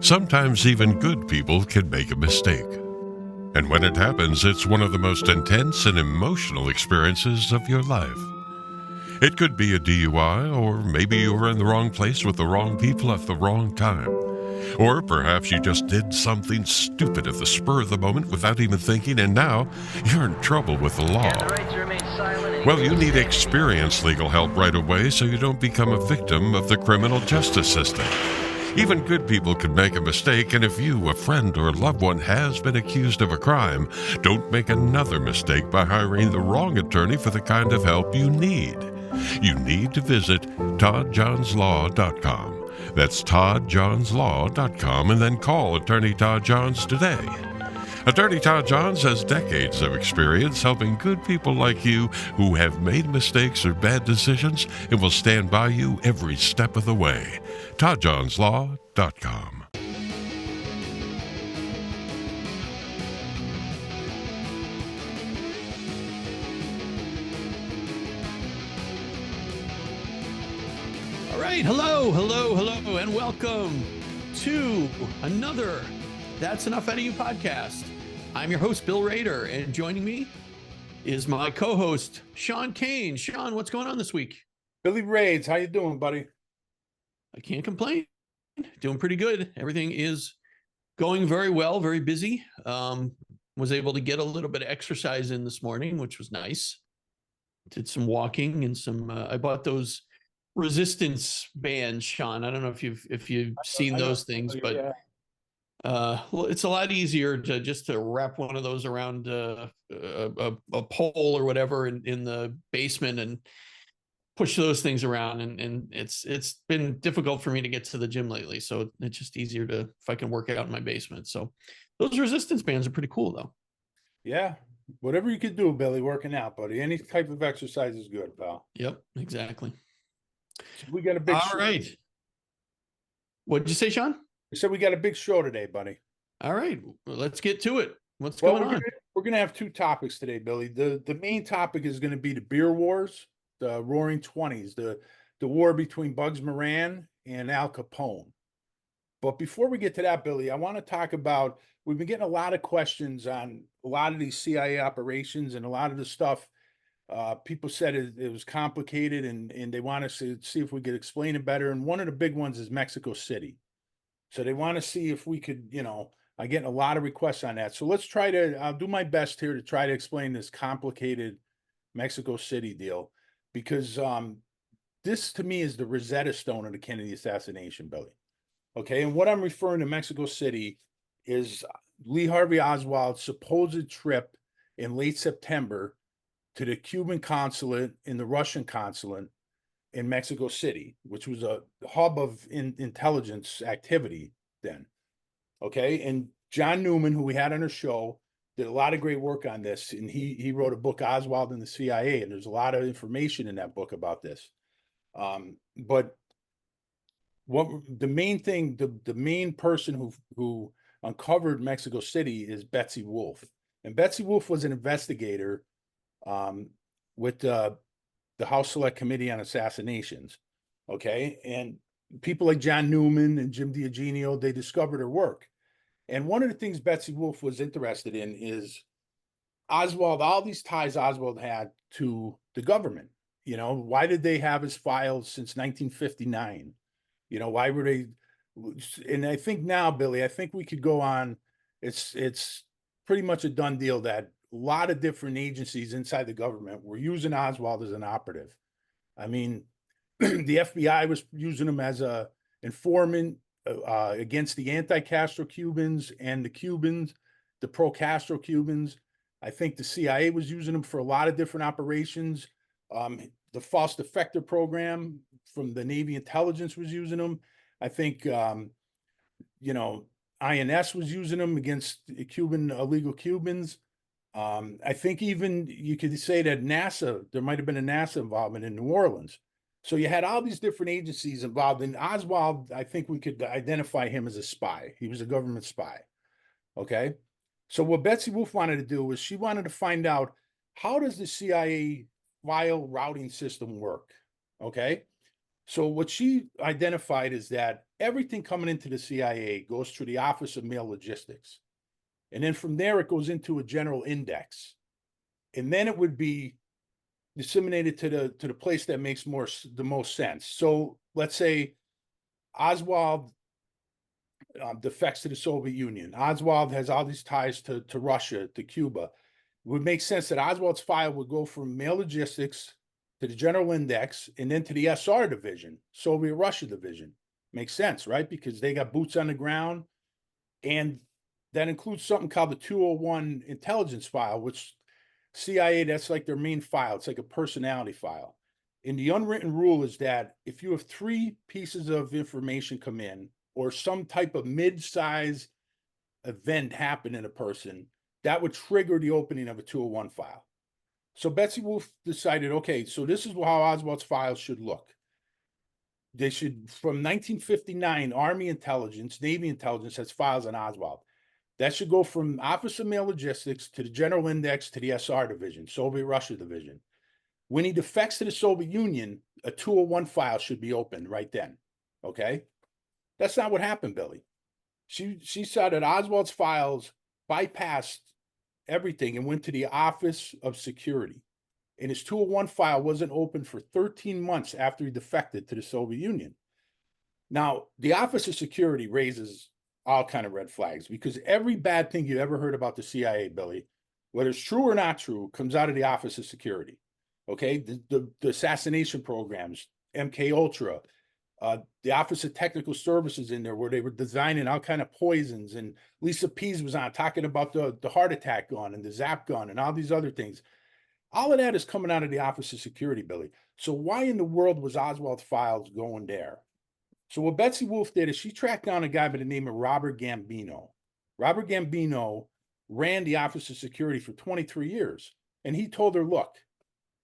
Sometimes even good people can make a mistake. And when it happens, it's one of the most intense and emotional experiences of your life. It could be a DUI, or maybe you were in the wrong place with the wrong people at the wrong time. Or perhaps you just did something stupid at the spur of the moment without even thinking, and now you're in trouble with the law. Well, you need experienced legal help right away so you don't become a victim of the criminal justice system. Even good people can make a mistake, and if you, a friend, or a loved one has been accused of a crime, don't make another mistake by hiring the wrong attorney for the kind of help you need. You need to visit toddjohnslaw.com. That's toddjohnslaw.com, and then call Attorney Todd Johns today. Attorney Todd Johns has decades of experience helping good people like you who have made mistakes or bad decisions and will stand by you every step of the way. toddjohnslaw.com. All right, hello, and welcome to another That's Enough Out of You podcast. I'm your host, Bill Rader, and joining me is my co-host, Sean Kane. Sean, what's going on this week? Billy Raids, how you doing, buddy? I can't complain. Doing pretty good. Everything is going very well, very busy. Was able to get a little bit of exercise in this morning, which was nice. Did some walking and some, I bought those resistance bands, Sean. I don't know if you've seen those things, but yeah. Well, it's a lot easier to wrap one of those around a pole or whatever in the basement and push those things around. And it's been difficult for me to get to the gym lately. So it's just easier if I can work out in my basement. So those resistance bands are pretty cool though. Yeah. Whatever you could do, Billy, working out, buddy. Any type of exercise is good, pal. Yep, exactly. So we got a big show. All right. What did you say, Sean? I said we got a big show today, buddy. All right, well, let's get to it. What's going on? We're gonna have two topics today, Billy. The main topic is going to be the beer wars, the Roaring '20s, the war between Bugs Moran and Al Capone. But before we get to that, Billy, I want to talk about, we've been getting a lot of questions on a lot of these CIA operations, and a lot of the stuff. People said it was complicated, and they want us to see if we could explain it better. And one of the big ones is Mexico City. So they want to see if we could, I'm getting a lot of requests on that. So I'll do my best here to try to explain this complicated Mexico City deal, because this to me is the Rosetta Stone of the Kennedy assassination, Billy. Okay, and what I'm referring to Mexico City is Lee Harvey Oswald's supposed trip in late September to the Cuban consulate and the Russian consulate in Mexico City, which was a hub of intelligence activity then. Okay, and John Newman, who we had on our show, did a lot of great work on this, and he wrote a book, Oswald and the CIA, and there's a lot of information in that book about this. But what the main thing, the main person who uncovered Mexico City is Betsy Wolfe, and Betsy Wolfe was an investigator with the House Select Committee on Assassinations. Okay, and people like John Newman and Jim Diagenio, they discovered her work. And one of the things Betsy Wolfe was interested in is Oswald, all these ties Oswald had to the government. Why did they have his files since 1959? Why were they? And I think now, Billy, I think we could go on. It's pretty much a done deal that a lot of different agencies inside the government were using Oswald as an operative. I mean, the FBI was using him as a informant against the anti-Castro Cubans and the Cubans, the pro-Castro Cubans. I think the CIA was using him for a lot of different operations. The false defector program from the Navy intelligence was using him. I think, INS was using him against Cuban illegal Cubans. I think even you could say that NASA, there might have been a NASA involvement in New Orleans. So you had all these different agencies involved. In Oswald, I think we could identify him as a spy. He was a government spy. Okay. So what Betsy Wolfe wanted to do was she wanted to find out, how does the CIA file routing system work? Okay. So what she identified is that everything coming into the CIA goes through the Office of Mail Logistics. And then from there, it goes into a general index. And then it would be disseminated to the place that makes the most sense. So let's say Oswald defects to the Soviet Union. Oswald has all these ties to Russia, to Cuba. It would make sense that Oswald's file would go from mail logistics to the general index and then to the SR division, Soviet Russia division. Makes sense, right? Because they got boots on the ground. And that includes something called the 201 intelligence file, which CIA, that's like their main file. It's like a personality file. And the unwritten rule is that if you have 3 pieces of information come in, or some type of mid-size event happen in a person, that would trigger the opening of a 201 file. So Betsy Wolf decided, okay, so this is how Oswald's files should look. They should, from 1959, Army intelligence, Navy intelligence has files on Oswald. That should go from Office of Mail Logistics to the General Index to the SR division, Soviet Russia division. When he defects to the Soviet Union, a 201 file should be opened right then. Okay? That's not what happened, Billy. She saw that Oswald's files bypassed everything and went to the Office of Security. And his 201 file wasn't open for 13 months after he defected to the Soviet Union. Now, the Office of Security raises all kind of red flags because every bad thing you ever heard about the CIA, Billy, whether it's true or not true, comes out of the Office of Security. Okay, the assassination programs, MK Ultra, the Office of Technical Services in there where they were designing all kind of poisons, and Lisa Pease was on talking about the heart attack gun and the zap gun and all these other things. All of that is coming out of the Office of Security, Billy. So why in the world was Oswald's files going there? So what Betsy Wolf did is she tracked down a guy by the name of Robert Gambino. Robert Gambino ran the Office of Security for 23 years. And he told her, look,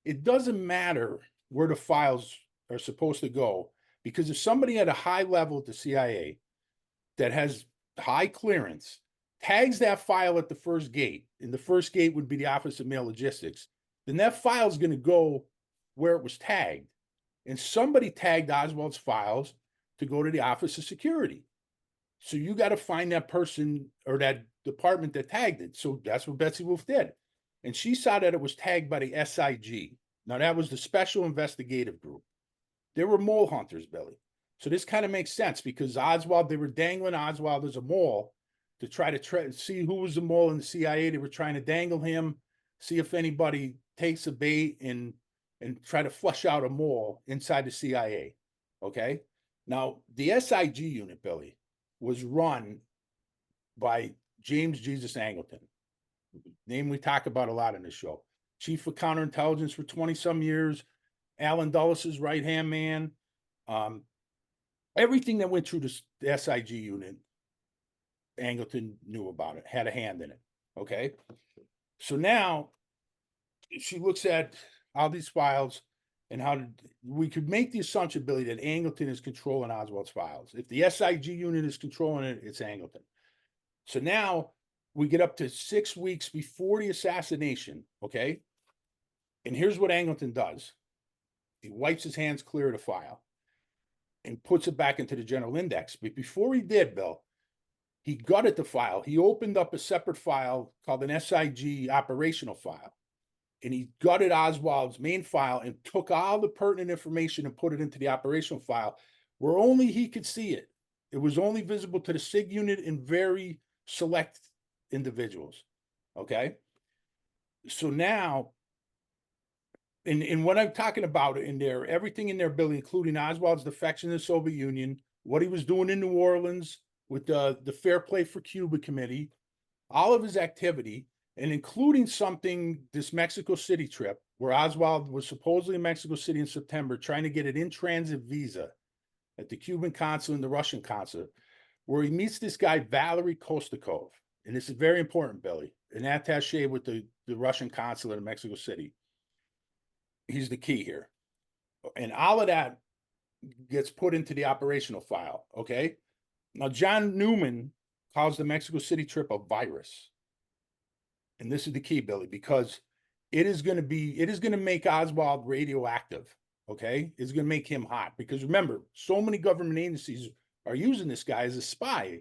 it doesn't matter where the files are supposed to go, because if somebody at a high level at the CIA that has high clearance tags that file at the first gate, and the first gate would be the Office of Mail Logistics, then that file is going to go where it was tagged. And somebody tagged Oswald's files to go to the Office of Security. So you got to find that person or that department that tagged it. So that's what Betsy Wolf did. And she saw that it was tagged by the SIG. Now, that was the Special Investigative Group. They were mole hunters, Billy. So this kind of makes sense because Oswald, they were dangling Oswald as a mole to try to see who was the mole in the CIA. They were trying to dangle him, see if anybody takes a bait and try to flush out a mole inside the CIA. Okay? Now, the SIG unit, Billy, was run by James Jesus Angleton, name we talk about a lot in this show. Chief of Counterintelligence for 20-some years, Alan Dulles' right-hand man. Everything that went through the SIG unit, Angleton knew about it, had a hand in it, okay? So now, she looks at all these files and how we could make the assumption, Billy, that Angleton is controlling Oswald's files. If the SIG unit is controlling it, it's Angleton. So now we get up to 6 weeks before the assassination, okay? And here's what Angleton does. He wipes his hands clear of the file and puts it back into the general index. But before he did, Bill, he gutted the file. He opened up a separate file called an SIG operational file. And he gutted Oswald's main file and took all the pertinent information and put it into the operational file where only he could see it. It was only visible to the SIG unit and very select individuals. Okay? So now, and what I'm talking about in there, everything in there, Billy, including Oswald's defection to the Soviet Union, what he was doing in New Orleans with the Fair Play for Cuba Committee, all of his activity, and including something, this Mexico City trip, where Oswald was supposedly in Mexico City in September trying to get an in-transit visa at the Cuban consulate and the Russian consulate, where he meets this guy, Valery Kostakov. And this is very important, Billy, an attaché with the Russian consulate in Mexico City. He's the key here. And all of that gets put into the operational file, okay? Now, John Newman calls the Mexico City trip a virus. And this is the key, Billy, because it is going to make Oswald radioactive, okay? It's going to make him hot. Because remember, so many government agencies are using this guy as a spy.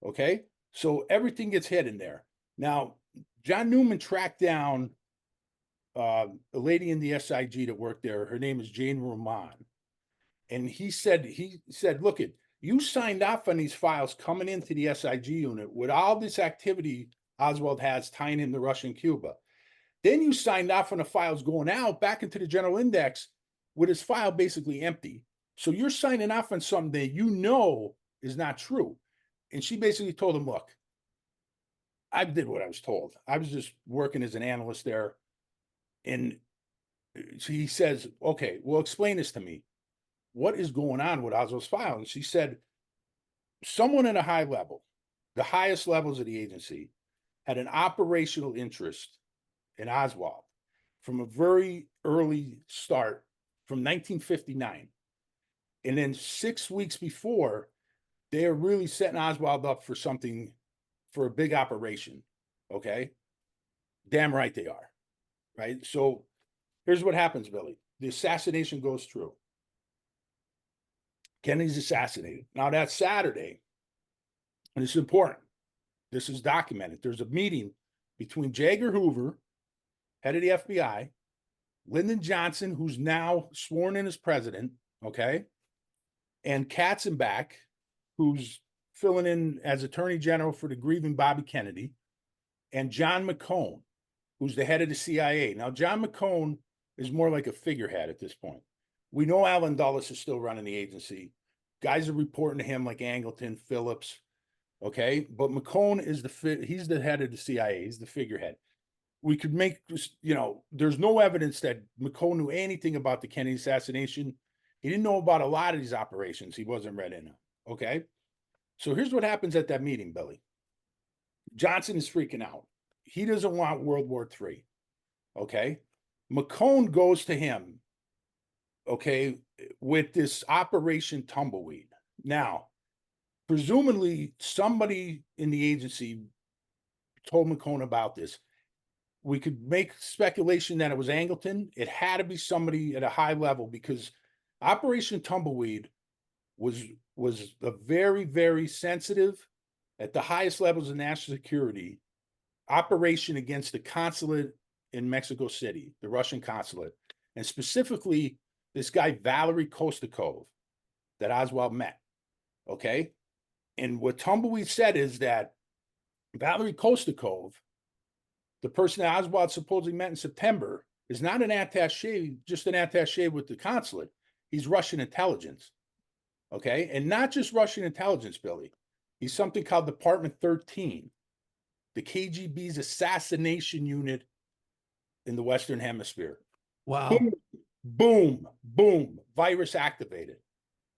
Okay. So everything gets hid in there. Now, John Newman tracked down a lady in the SIG that worked there. Her name is Jane Roman. And he said, look, you signed off on these files coming into the SIG unit with all this activity Oswald has tying him to Russia and Cuba. Then you signed off on the files going out back into the general index with his file basically empty. So you're signing off on something that you know is not true. And she basically told him, look, I did what I was told. I was just working as an analyst there. And he says, okay, well, explain this to me. What is going on with Oswald's file? And she said, someone at a high level, the highest levels of the agency, had an operational interest in Oswald from a very early start from 1959. And then 6 weeks before, they are really setting Oswald up for something, for a big operation. Okay. Damn right they are. Right. So here's what happens, Billy. The assassination goes through. Kennedy's assassinated. Now that's Saturday. And it's important. This is documented. There's a meeting between J. Edgar Hoover, head of the FBI, Lyndon Johnson, who's now sworn in as president, okay, and Katzenbach, who's filling in as Attorney General for the grieving Bobby Kennedy, and John McCone, who's the head of the CIA. Now, John McCone is more like a figurehead at this point. We know Allen Dulles is still running the agency. Guys are reporting to him like Angleton, Phillips, okay? But McCone is he's the head of the CIA. He's the figurehead. We could make, there's no evidence that McCone knew anything about the Kennedy assassination. He didn't know about a lot of these operations. He wasn't read in them, okay? So here's what happens at that meeting, Billy. Johnson is freaking out. He doesn't want World War III, okay? McCone goes to him, okay, with this Operation Tumbleweed. Now, presumably somebody in the agency told McCone about this. We could make speculation that it was Angleton. It had to be somebody at a high level because Operation Tumbleweed was a very, very sensitive, at the highest levels of national security, operation against the consulate in Mexico City, the Russian consulate, and specifically this guy, Valery Kostakov, that Oswald met, okay? And what Tumbleweed said is that Valery Kostakov, the person that Oswald supposedly met in September, is not an attaché, just an attaché with the consulate. He's Russian intelligence, okay? And not just Russian intelligence, Billy. He's something called Department 13, the KGB's assassination unit in the Western Hemisphere. Wow. Boom, boom, boom, virus activated.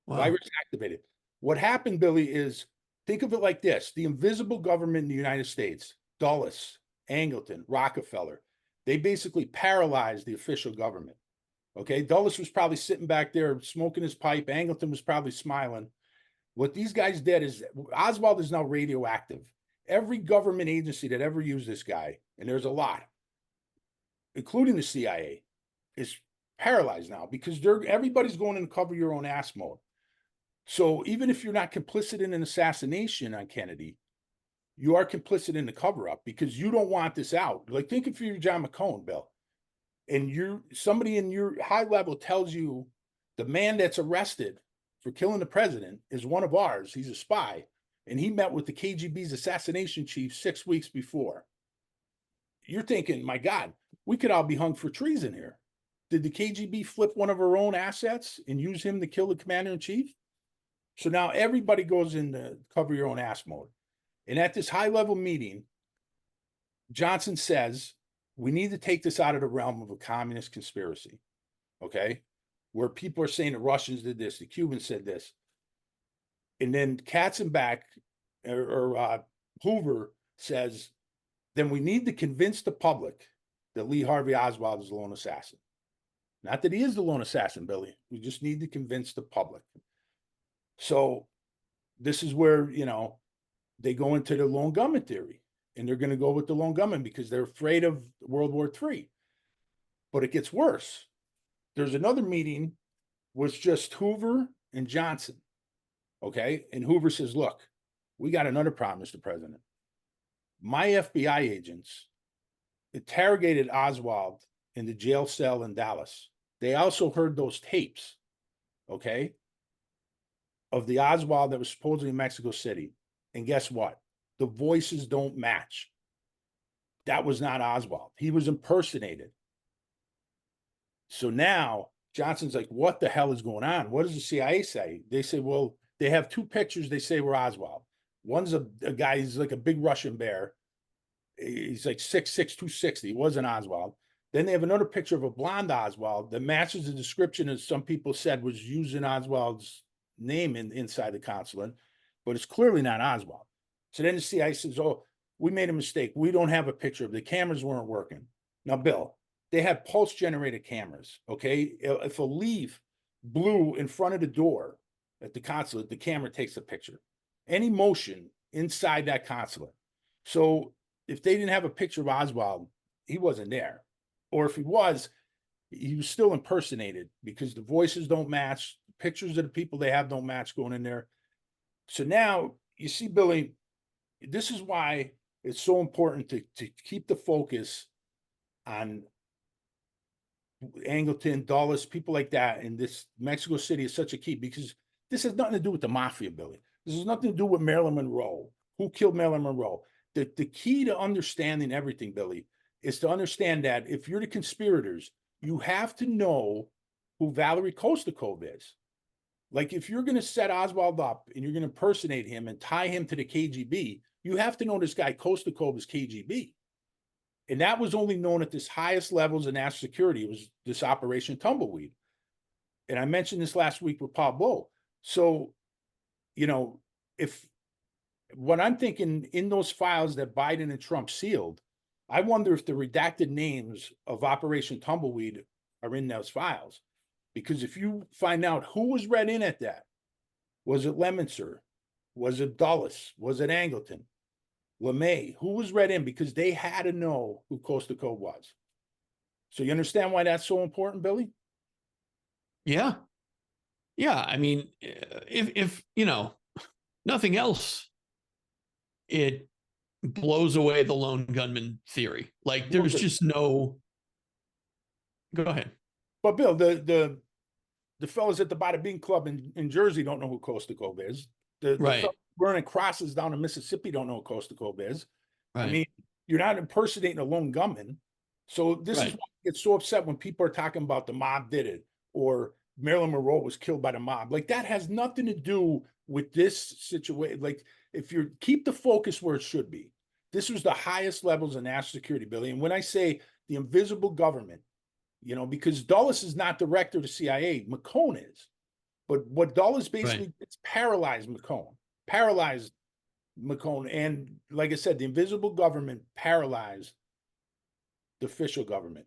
Wow. Virus activated. What happened, Billy, is think of it like this. The invisible government in the United States, Dulles, Angleton, Rockefeller, they basically paralyzed the official government. Okay, Dulles was probably sitting back there smoking his pipe. Angleton was probably smiling. What these guys did is Oswald is now radioactive. Every government agency that ever used this guy, and there's a lot, including the CIA, is paralyzed now because everybody's going in cover your own ass mode. So even if you're not complicit in an assassination on Kennedy, you are complicit in the cover-up because you don't want this out. Like, think if you're John McCone, Bill, and somebody in your high level tells you the man that's arrested for killing the president is one of ours. He's a spy, and he met with the KGB's assassination chief 6 weeks before. You're thinking, my God, we could all be hung for treason here. Did the KGB flip one of our own assets and use him to kill the commander-in-chief? So now everybody goes into cover your own ass mode. And at this high-level meeting, Johnson says, we need to take this out of the realm of a communist conspiracy, okay? Where people are saying the Russians did this, the Cubans said this. And then Katzenbach or Hoover says, then we need to convince the public that Lee Harvey Oswald is the lone assassin. Not that he is the lone assassin, Billy. We just need to convince the public. So this is where, they go into the lone gunman theory, and they're going to go with the lone gunman because they're afraid of World War III. But it gets worse. There's another meeting was just Hoover and Johnson. Okay. And Hoover says, look, we got another problem, Mr. President. My FBI agents interrogated Oswald in the jail cell in Dallas. They also heard those tapes, okay, of the Oswald that was supposedly in Mexico City. And guess what? The voices don't match. That was not Oswald. He was impersonated. So now Johnson's like, what the hell is going on? What does the CIA say? They say, well, they have two pictures they say were Oswald. One's a guy, he's like a big Russian bear. He's like 6'6", 260. He wasn't Oswald. Then they have another picture of a blonde Oswald that matches the description, as some people said, was using Oswald's name inside the consulate, but it's clearly not Oswald. So then the CIA says, oh, we made a mistake. We don't have a picture of the cameras weren't working. Now, Bill, they had pulse generated cameras. Okay. If a leaf blew in front of the door at the consulate, the camera takes a picture. Any motion inside that consulate. So if they didn't have a picture of Oswald, he wasn't there. Or if he was still impersonated because the voices don't match. Pictures of the people they have don't match going in there. So now you see, Billy, this is why it's so important to keep the focus on Angleton, Dulles, people like that. And this Mexico City is such a key, because this has nothing to do with the mafia, Billy. This has nothing to do with Marilyn Monroe. Who killed Marilyn Monroe? The key to understanding everything, Billy, is to understand that if you're the conspirators, you have to know who Valerie Kostakov is. Like, if you're going to set Oswald up and you're going to impersonate him and tie him to the KGB, you have to know this guy Kostakov is KGB. And that was only known at this highest levels of national security. It was this Operation Tumbleweed. And I mentioned this last week with Pablo. So, you know, if what I'm thinking in those files that Biden and Trump sealed, I wonder if the redacted names of Operation Tumbleweed are in those files. Because if you find out who was read in at that, was it Lemonster? Was it Dulles? Was it Angleton? LeMay? Who was read in? Because they had to know who Kostakov was. So you understand why that's so important, Billy? Yeah. Yeah. I mean, if you know, nothing else, it blows away the lone gunman theory. Like, there's just no. Go ahead. But Bill, the fellas at the Bada Bean Club in Jersey don't know who Kostakov is. The fellas burning crosses down in Mississippi don't know who Kostakov is. Right. I mean, you're not impersonating a lone gunman. So this is why I get so upset when people are talking about the mob did it, or Marilyn Monroe was killed by the mob. Like, that has nothing to do with this situation. Like, if you keep the focus where it should be, this was the highest levels of national security, Billy. And when I say the invisible government, you know, because Dulles is not director of the CIA, McCone is. But what Dulles basically it's paralyzed McCone. And like I said, the invisible government paralyzed the official government.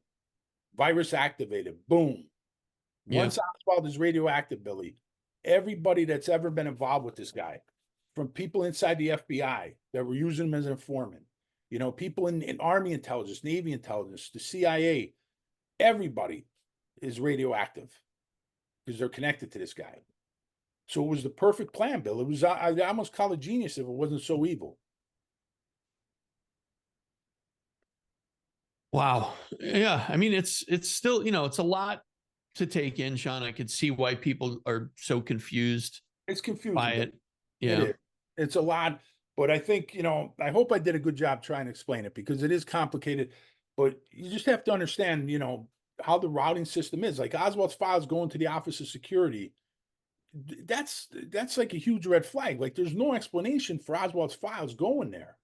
Virus activated. Boom. Once Oswald is radioactive, Billy, everybody that's ever been involved with this guy, from people inside the FBI that were using him as an informant, you know, people in Army intelligence, Navy intelligence, the CIA, everybody is radioactive because they're connected to this guy. So it was the perfect plan, Bill. It was, I almost call it genius if it wasn't so evil. Wow. Yeah. I mean, it's still, you know, it's a lot to take in, Sean. I could see why people are so confused. It's confusing by it. Yeah. It's a lot, but I think, you know, I hope I did a good job trying to explain it, because it is complicated, but you just have to understand, you know, how the routing system is. Like, Oswald's files going to the Office of Security. That's like a huge red flag. Like, there's no explanation for Oswald's files going there.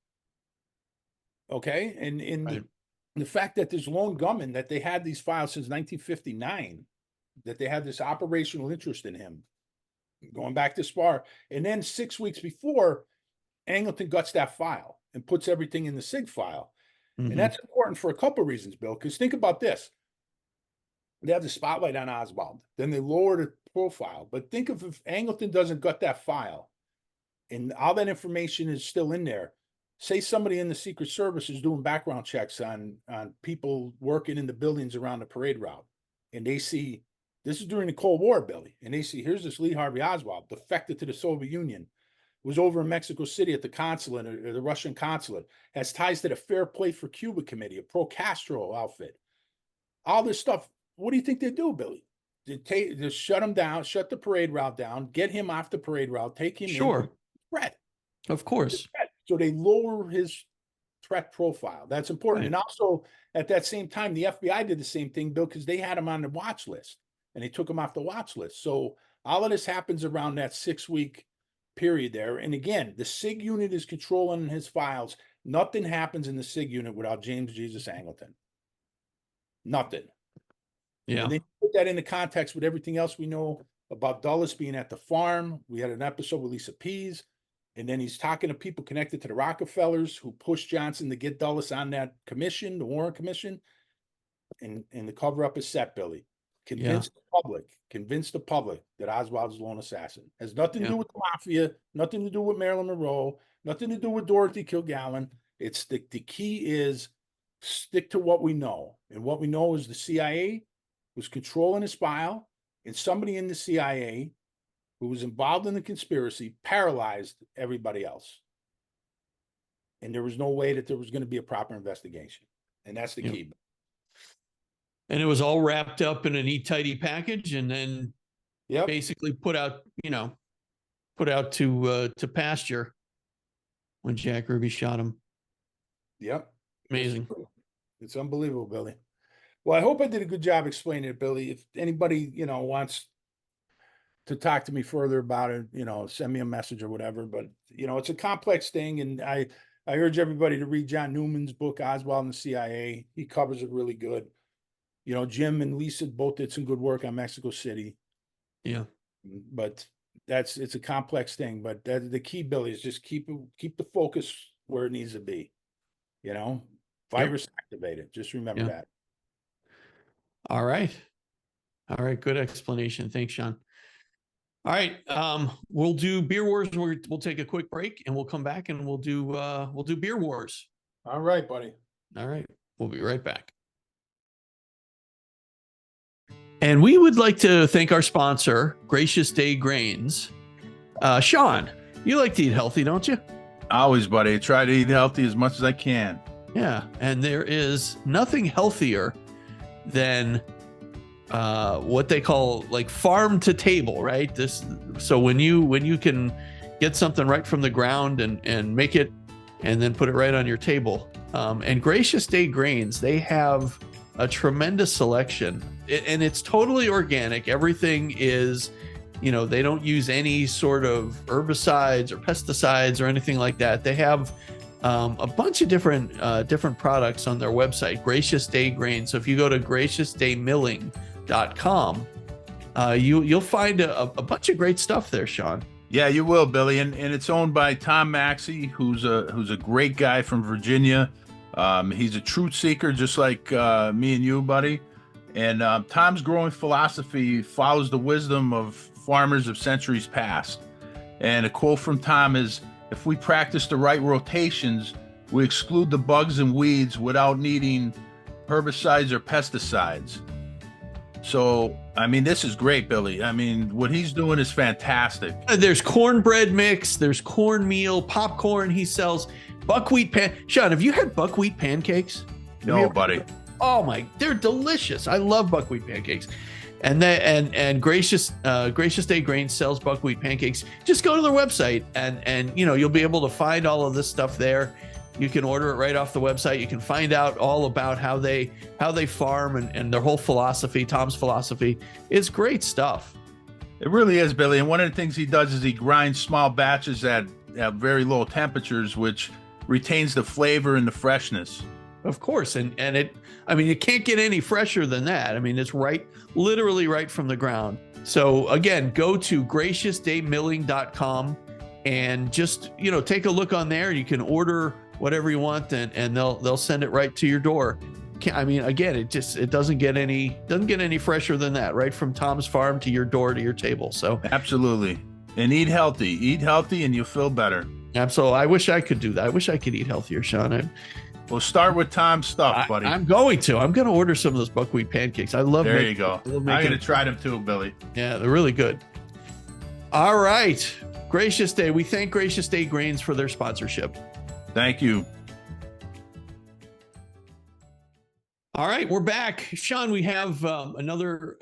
Okay. And the fact that this lone gunman, that they had these files since 1959, that they had this operational interest in him going back this far. And then 6 weeks before, Angleton guts that file and puts everything in the SIG file. Mm-hmm. And that's important for a couple of reasons, Bill, because think about this. They have the spotlight on Oswald. Then they lower the profile. But think of if Angleton doesn't gut that file and all that information is still in there. Say somebody in the Secret Service is doing background checks on people working in the buildings around the parade route, and they see This is during the Cold War, Billy. And they see, here's this Lee Harvey Oswald, defected to the Soviet Union, was over in Mexico City at the consulate, or the Russian consulate, has ties to the Fair Play for Cuba Committee, a pro-Castro outfit. All this stuff. What do you think they do, Billy? They shut him down, shut the parade route down, get him off the parade route, take him in. Threat. Of course. So they lower his threat profile. That's important. Right. And also, at that same time, the FBI did the same thing, Bill, because they had him on the watch list, and they took him off the watch list. So all of this happens around that 6-week period there. And again, the SIG unit is controlling his files. Nothing happens in the SIG unit without James Jesus Angleton. Nothing. Yeah. And then put that into context with everything else we know about Dulles being at the farm. We had an episode with Lisa Pease, and then he's talking to people connected to the Rockefellers who pushed Johnson to get Dulles on that commission, the Warren Commission. And the cover up is set, Billy. Convince the public that Oswald is a lone assassin. Has nothing to do with the mafia, nothing to do with Marilyn Monroe, nothing to do with Dorothy Kilgallen. It's the key is stick to what we know. And what we know is the CIA was controlling his file, and somebody in the CIA who was involved in the conspiracy paralyzed everybody else. And there was no way that there was going to be a proper investigation. And that's the key. And it was all wrapped up in a neat, tidy package, and then basically put out to pasture when Jack Ruby shot him. Yep. Amazing. It's unbelievable, Billy. Well, I hope I did a good job explaining it, Billy. If anybody, wants to talk to me further about it, send me a message or whatever. But, it's a complex thing. And I urge everybody to read John Newman's book, Oswald and the CIA. He covers it really good. Jim and Lisa both did some good work on Mexico City. Yeah. But it's a complex thing. But the key, Billy, is just keep the focus where it needs to be. Virus activated. Just remember that. All right. Good explanation. Thanks, Sean. All right. We'll do Beer Wars. We'll take a quick break, and we'll come back and we'll do Beer Wars. All right, buddy. All right. We'll be right back. And we would like to thank our sponsor, Gracious Day Grains. Sean, you like to eat healthy, don't you? Always, buddy. I try to eat healthy as much as I can. Yeah. And there is nothing healthier than what they call like farm to table, right? So when you can get something right from the ground and make it and then put it right on your table. And Gracious Day Grains, they have a tremendous selection, and it's totally organic. Everything is, they don't use any sort of herbicides or pesticides or anything like that. They have a bunch of different products on their website, Gracious Day Grains. So if you go to graciousdaymilling.com, you'll find a bunch of great stuff there, Sean. Yeah, you will, Billy. And it's owned by Tom Maxey, who's a great guy from Virginia. He's a truth seeker, just like me and you, buddy. And Tom's growing philosophy follows the wisdom of farmers of centuries past. And a quote from Tom is, "If we practice the right rotations, we exclude the bugs and weeds without needing herbicides or pesticides." So, this is great, Billy. What he's doing is fantastic. There's cornbread mix, there's cornmeal, popcorn he sells, buckwheat Sean, have you had buckwheat pancakes? No, buddy. Oh they're delicious. I love buckwheat pancakes. And Gracious Day Grains sells buckwheat pancakes. Just go to their website and you'll be able to find all of this stuff there. You can order it right off the website. You can find out all about how they farm and their whole philosophy. Tom's philosophy is great stuff. It really is, Billy. And one of the things he does is he grinds small batches at very low temperatures, which retains the flavor and the freshness. Of course. And it can't get any fresher than that. It's literally right from the ground. So again, go to graciousdaymilling.com and just, take a look on there. You can order whatever you want and they'll send it right to your door. Again, it doesn't get any fresher than that, right from Tom's farm to your door to your table. So absolutely. And eat healthy and you'll feel better. Absolutely. I wish I could do that. I wish I could eat healthier, Sean. We'll start with Tom's stuff, buddy. I'm going to order some of those buckwheat pancakes. I love there you go. I love I'm making going to try them too, Billy. Yeah, they're really good. All right. Gracious Day. We thank Gracious Day Grains for their sponsorship. Thank you. All right, we're back. Sean, we have another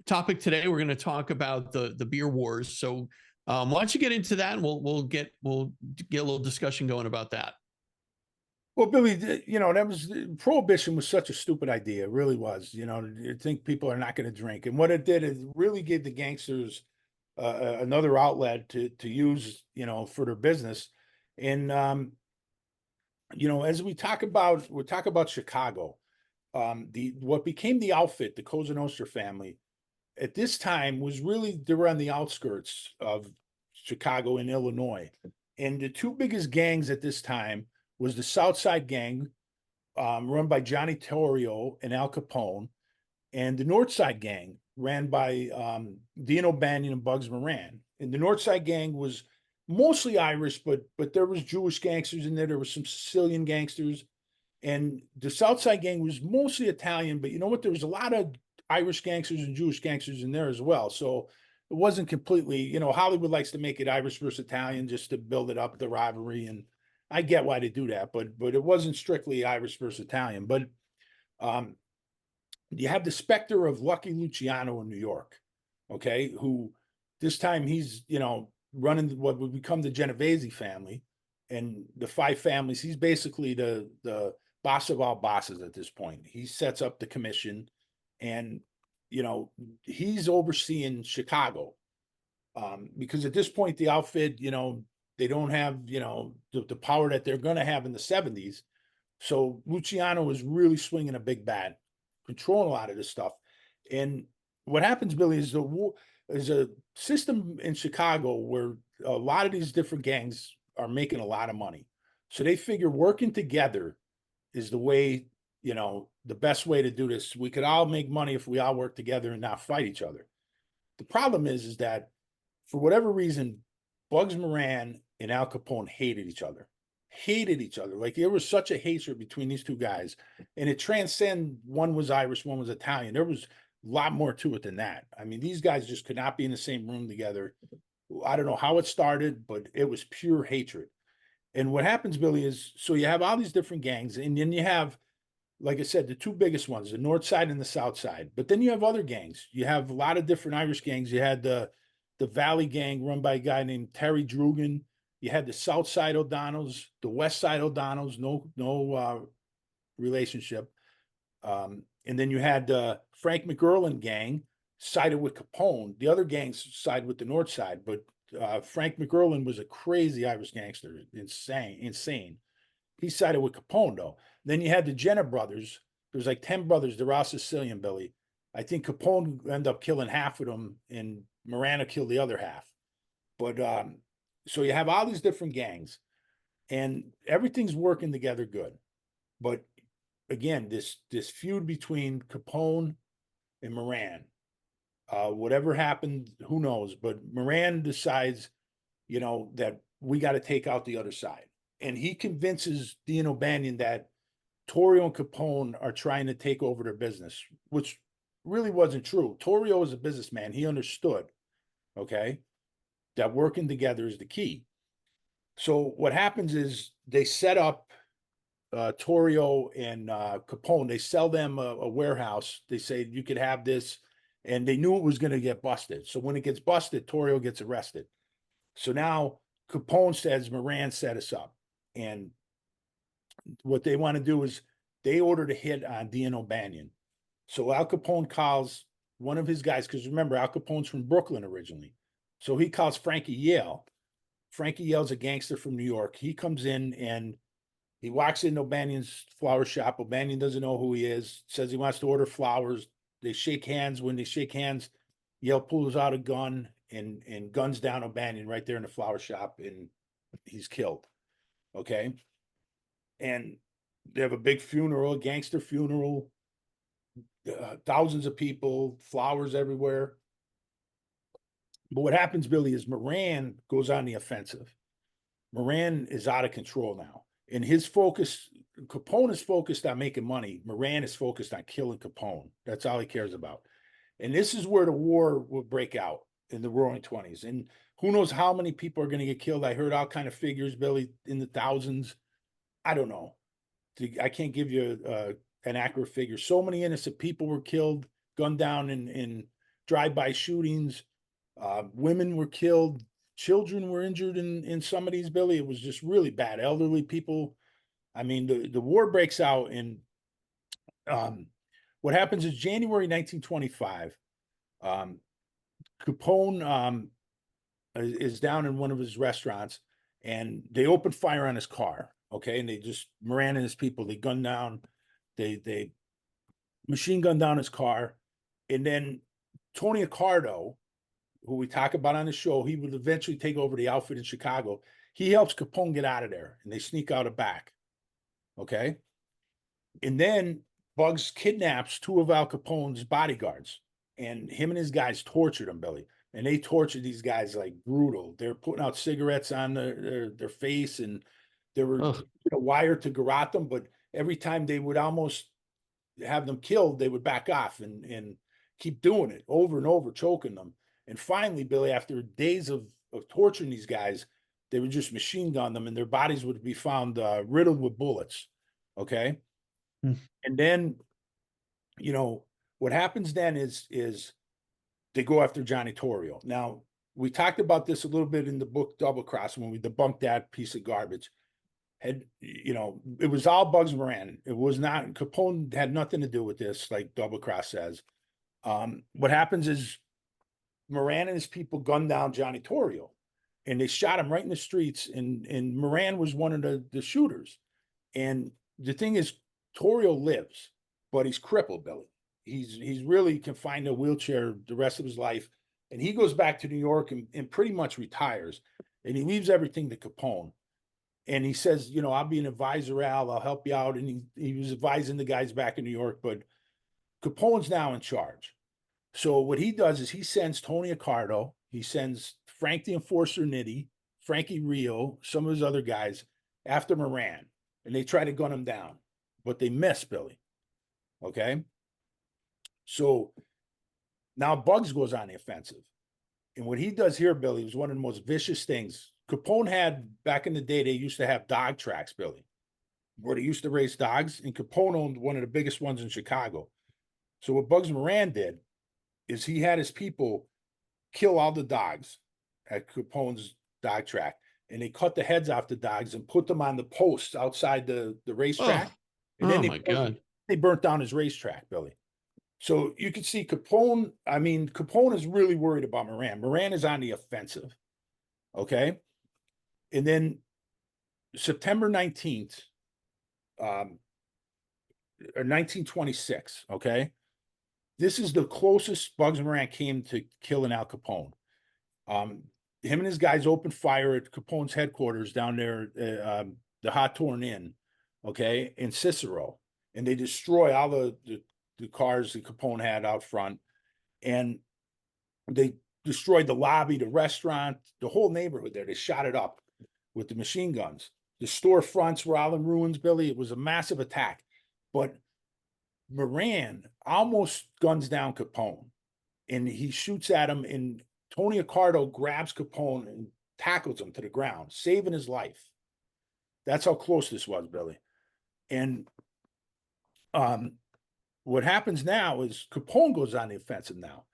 topic today. We're going to talk about the beer wars. So why don't you get into that, and we'll get a little discussion going about that. Well, Billy, that was prohibition was such a stupid idea. It really was. You think people are not going to drink, and what it did is really gave the gangsters another outlet to use, for their business. And as we talk about Chicago, what became the outfit, the Cosa Nostra family, at this time they were on the outskirts of Chicago and Illinois, and the two biggest gangs at this time was the Southside gang, run by Johnny Torrio and Al Capone, and the Northside gang, ran by Dean O'Banion and Bugs Moran. And the Northside gang was mostly Irish, but there was Jewish gangsters in there. There was some Sicilian gangsters. And the Southside gang was mostly Italian, but you know what? There was a lot of Irish gangsters and Jewish gangsters in there as well. So it wasn't completely, Hollywood likes to make it Irish versus Italian just to build it up, the rivalry. And I get why they do that, but it wasn't strictly Irish versus Italian. But you have the specter of Lucky Luciano in New York, okay, who this time he's, running what would become the Genovese family and the five families. He's basically the boss of all bosses at this point. He sets up the commission, and, he's overseeing Chicago, because at this point, the outfit, they don't have, the power that they're going to have in the 70s. So Luciano is really swinging a big bat, controlling a lot of this stuff. And what happens, Billy, is there's a system in Chicago where a lot of these different gangs are making a lot of money. So they figure working together is the way, the best way to do this. We could all make money if we all work together and not fight each other. The problem is that for whatever reason, Bugs Moran and Al Capone hated each other. Like there was such a hatred between these two guys, and it transcended. One was Irish, one was Italian. There was a lot more to it than that. I mean, these guys just could not be in the same room together. I don't know how it started, but it was pure hatred. And what happens, Billy, is so you have all these different gangs, and then you have, like I said, the two biggest ones, the North Side and the South Side. But then you have other gangs. You have a lot of different Irish gangs. You had the Valley gang run by a guy named Terry Drugan. You had the South Side O'Donnells, the West Side O'Donnells, no relationship. And then you had Frank McGurlin gang sided with Capone. The other gangs side with the North Side, but Frank McGurlin was a crazy Irish gangster, insane. He sided with Capone, though. Then you had the Jenner brothers. There's like 10 brothers. They're all Sicilian, Billy. I think Capone ended up killing half of them, and Moran killed the other half. But so you have all these different gangs, and everything's working together good. But again, this feud between Capone and Moran, whatever happened, who knows? But Moran decides, that we got to take out the other side. And he convinces Dean O'Banion that Torrio and Capone are trying to take over their business, which really wasn't true. Torrio was a businessman. He understood, okay, that working together is the key. So what happens is they set up Torrio and Capone. They sell them a warehouse. They say, you could have this. And they knew it was going to get busted. So when it gets busted, Torrio gets arrested. So now Capone says, Moran set us up. And what they want to do is they ordered a hit on Dean O'Banion. So Al Capone calls one of his guys, because remember, Al Capone's from Brooklyn originally. So he calls Frankie Yale. Frankie Yale's a gangster from New York. He comes in and he walks in O'Banion's flower shop. O'Banion doesn't know who he is, says he wants to order flowers. They shake hands. When they shake hands, Yale pulls out a gun and guns down O'Banion right there in the flower shop, and he's killed. Okay. And they have a big funeral, a gangster funeral, thousands of people, flowers everywhere. But what happens, Billy, is Moran goes on the offensive. Moran is out of control now. And his focus, Capone is focused on making money. Moran is focused on killing Capone. That's all he cares about. And this is where the war will break out in the Roaring Twenties. And who knows how many people are going to get killed? I heard all kind of figures, Billy, in the thousands. I don't know. I can't give you an accurate figure. So many innocent people were killed, gunned down in drive-by shootings. Women were killed. Children were injured in some of these, Billy. It was just really bad. Elderly people. I mean, the war breaks out, and what happens is January 1925, Capone is down in one of his restaurants, and they open fire on his car. Okay, and Moran and his people, they gun down, they machine gun down his car, and then Tony Accardo, who we talk about on the show, he would eventually take over the outfit in Chicago. He helps Capone get out of there, and they sneak out a back. Okay, and then Bugs kidnaps two of Al Capone's bodyguards, and him and his guys tortured them, Billy. And they tortured these guys like brutal. They're putting out cigarettes on their face, and they were wired to garrote them. But every time they would almost have them killed, they would back off and keep doing it over and over, choking them. And finally, Billy, after days of torturing these guys, they would just machine gun them, and their bodies would be found riddled with bullets. Okay. And then, what happens then is they go after Johnny Torrio. Now, we talked about this a little bit in the book Double Cross when we debunked that piece of garbage. It was all Bugs Moran. It was not, Capone had nothing to do with this, like Double Cross says. What happens is Moran and his people gunned down Johnny Torrio, and they shot him right in the streets, and Moran was one of the shooters. And the thing is, Torrio lives, but he's crippled, Billy. He's really confined to a wheelchair the rest of his life. And he goes back to New York and pretty much retires. And he leaves everything to Capone. And he says, I'll be an advisor, Al. I'll help you out. And he was advising the guys back in New York, but Capone's now in charge. So what he does is he sends Tony Accardo, he sends Frank the Enforcer Nitti, Frankie Rio, some of his other guys after Moran. And they try to gun him down, but they miss, Billy. Okay? So now Bugs goes on the offensive. And what he does here, Billy, was one of the most vicious things. Capone had, back in the day, they used to have dog tracks, Billy, where they used to race dogs. And Capone owned one of the biggest ones in Chicago. So what Bugs Moran did is he had his people kill all the dogs at Capone's dog track. And they cut the heads off the dogs and put them on the posts outside the racetrack. And then they burnt down his racetrack, Billy. So you can see Capone is really worried about Moran. Moran is on the offensive. Okay. And then September 19th, or 1926. Okay. This is the closest Bugs Moran came to killing Al Capone. Him and his guys opened fire at Capone's headquarters down there, the Hawthorne Inn, okay, in Cicero. And they destroy all the cars that Capone had out front. And they destroyed the lobby, the restaurant, the whole neighborhood there. They shot it up with the machine guns. The storefronts were all in ruins, Billy. It was a massive attack. But Moran almost guns down Capone. And he shoots at him, and Tony Accardo grabs Capone and tackles him to the ground, saving his life. That's how close this was, Billy. And what happens now is Capone goes on the offensive now.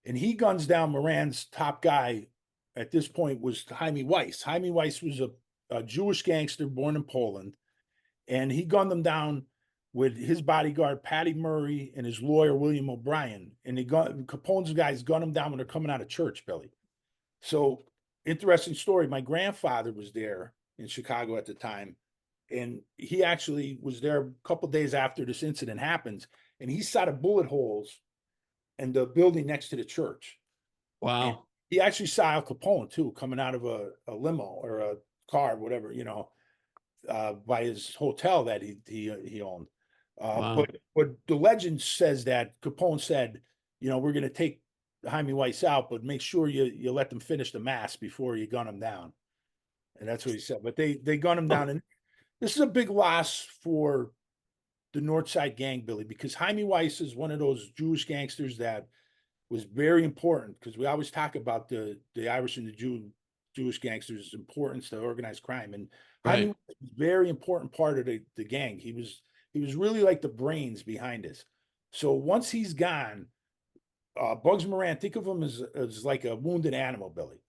And he guns down Moran's top guy at this point was Jaime Weiss. Jaime Weiss was a Jewish gangster born in Poland. And he gunned them down with his bodyguard, Patty Murray, and his lawyer, William O'Brien. And Capone's guys gun them down when they're coming out of church, Billy. So, interesting story. My grandfather was there in Chicago at the time. And he actually was there a couple days after this incident happens. And he saw the bullet holes in the building next to the church. Wow. And he actually saw Al Capone, too, coming out of a limo or a car, whatever, by his hotel that he owned. Wow. But the legend says that Capone said, we're going to take Jaime Weiss out, but make sure you let them finish the mass before you gun them down. And that's what he said. But they gun him down. And This is a big loss for the Northside gang, Billy, because Jaime Weiss is one of those Jewish gangsters that was very important, because we always talk about the Irish and the Jewish gangsters' importance to organized crime. And Jaime Right. was a very important part of the gang. He was really like the brains behind this. So once he's gone, Bugs Moran, think of him as like a wounded animal, Billy.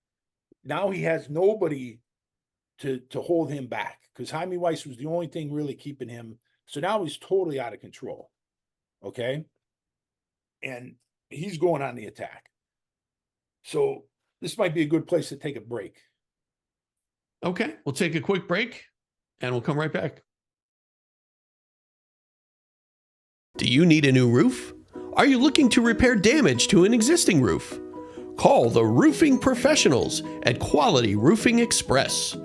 Now he has nobody to hold him back, because Jaime Weiss was the only thing really keeping him. So now he's totally out of control. Okay. And he's going on the attack. So this might be a good place to take a break. Okay, we'll take a quick break and we'll come right back. Do you need a new roof? Are you looking to repair damage to an existing roof? Call the roofing professionals at Quality Roofing Express.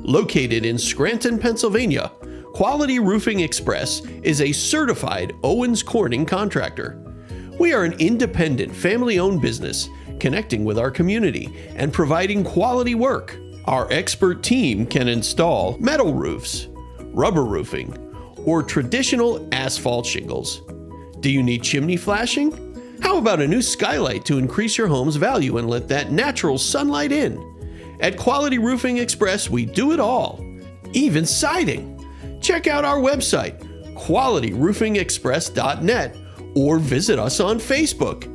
Located in Scranton, Pennsylvania, Quality Roofing Express is a certified Owens Corning contractor. We are an independent, family-owned business connecting with our community and providing quality work. Our expert team can install metal roofs, rubber roofing, or traditional asphalt shingles. Do you need chimney flashing? How about a new skylight to increase your home's value and let that natural sunlight in? At Quality Roofing Express, we do it all, even siding. Check out our website, qualityroofingexpress.net, or visit us on Facebook.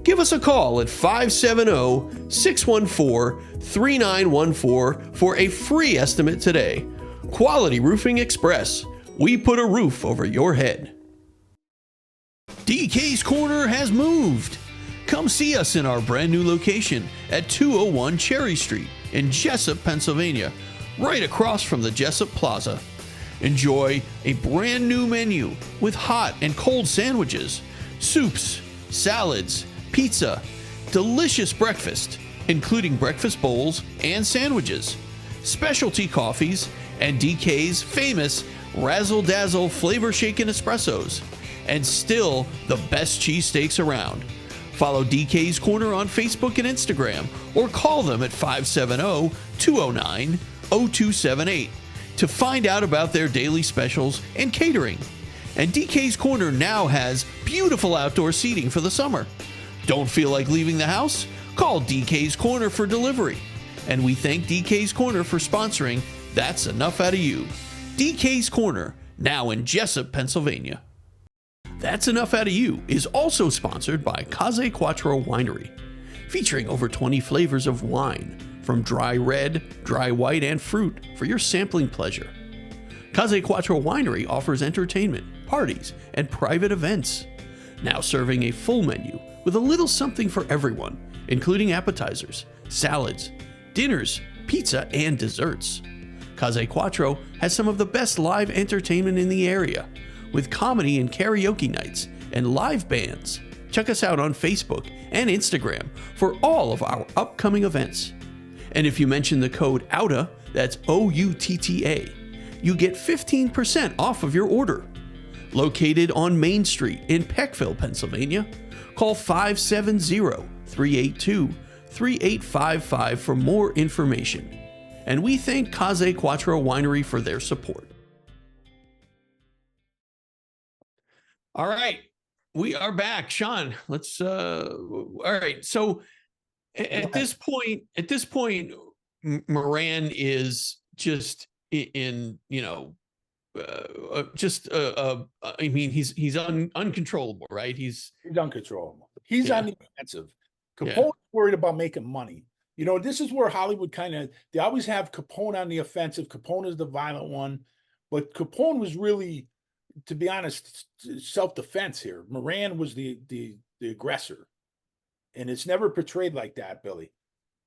Give us a call at 570-614-3914 for a free estimate today. Quality Roofing Express. We put a roof over your head. DK's Corner has moved. Come see us in our brand new location at 201 Cherry Street in Jessup, Pennsylvania, right across from the Jessup Plaza. Enjoy a brand new menu with hot and cold sandwiches, soups, salads, pizza, delicious breakfast, including breakfast bowls and sandwiches, specialty coffees, and DK's famous Razzle Dazzle flavor shaken espressos, and still the best cheesesteaks around. Follow DK's Corner on Facebook and Instagram, or call them at 570-209-0278 to find out about their daily specials and catering. And DK's Corner now has beautiful outdoor seating for the summer. Don't feel like leaving the house? Call DK's Corner for delivery. And we thank DK's Corner for sponsoring That's Enough Out of You. DK's Corner, now in Jessup, Pennsylvania. That's Enough Out of You is also sponsored by Casa Quattro Winery, featuring over 20 flavors of wine, from dry red, dry white, and fruit for your sampling pleasure. Casa Quattro Winery offers entertainment, parties, and private events. Now serving a full menu with a little something for everyone, including appetizers, salads, dinners, pizza, and desserts. Casa Quattro has some of the best live entertainment in the area, with comedy and karaoke nights and live bands. Check us out on Facebook and Instagram for all of our upcoming events. And if you mention the code OUTA, that's OUTTA, you get 15% off of your order. Located on Main Street in Peckville, Pennsylvania, call 570-382-3855 for more information. And we thank Casa Quattro Winery for their support. All right, we are back. Sean, let's all right. So at this point, Moran is just in, I mean, he's uncontrollable, right? He's uncontrollable. He's on the offensive. Capone's worried about making money. This is where Hollywood they always have Capone on the offensive. Capone is the violent one, but Capone was really, to be honest, self-defense here. Moran was the aggressor, and it's never portrayed like that, Billy.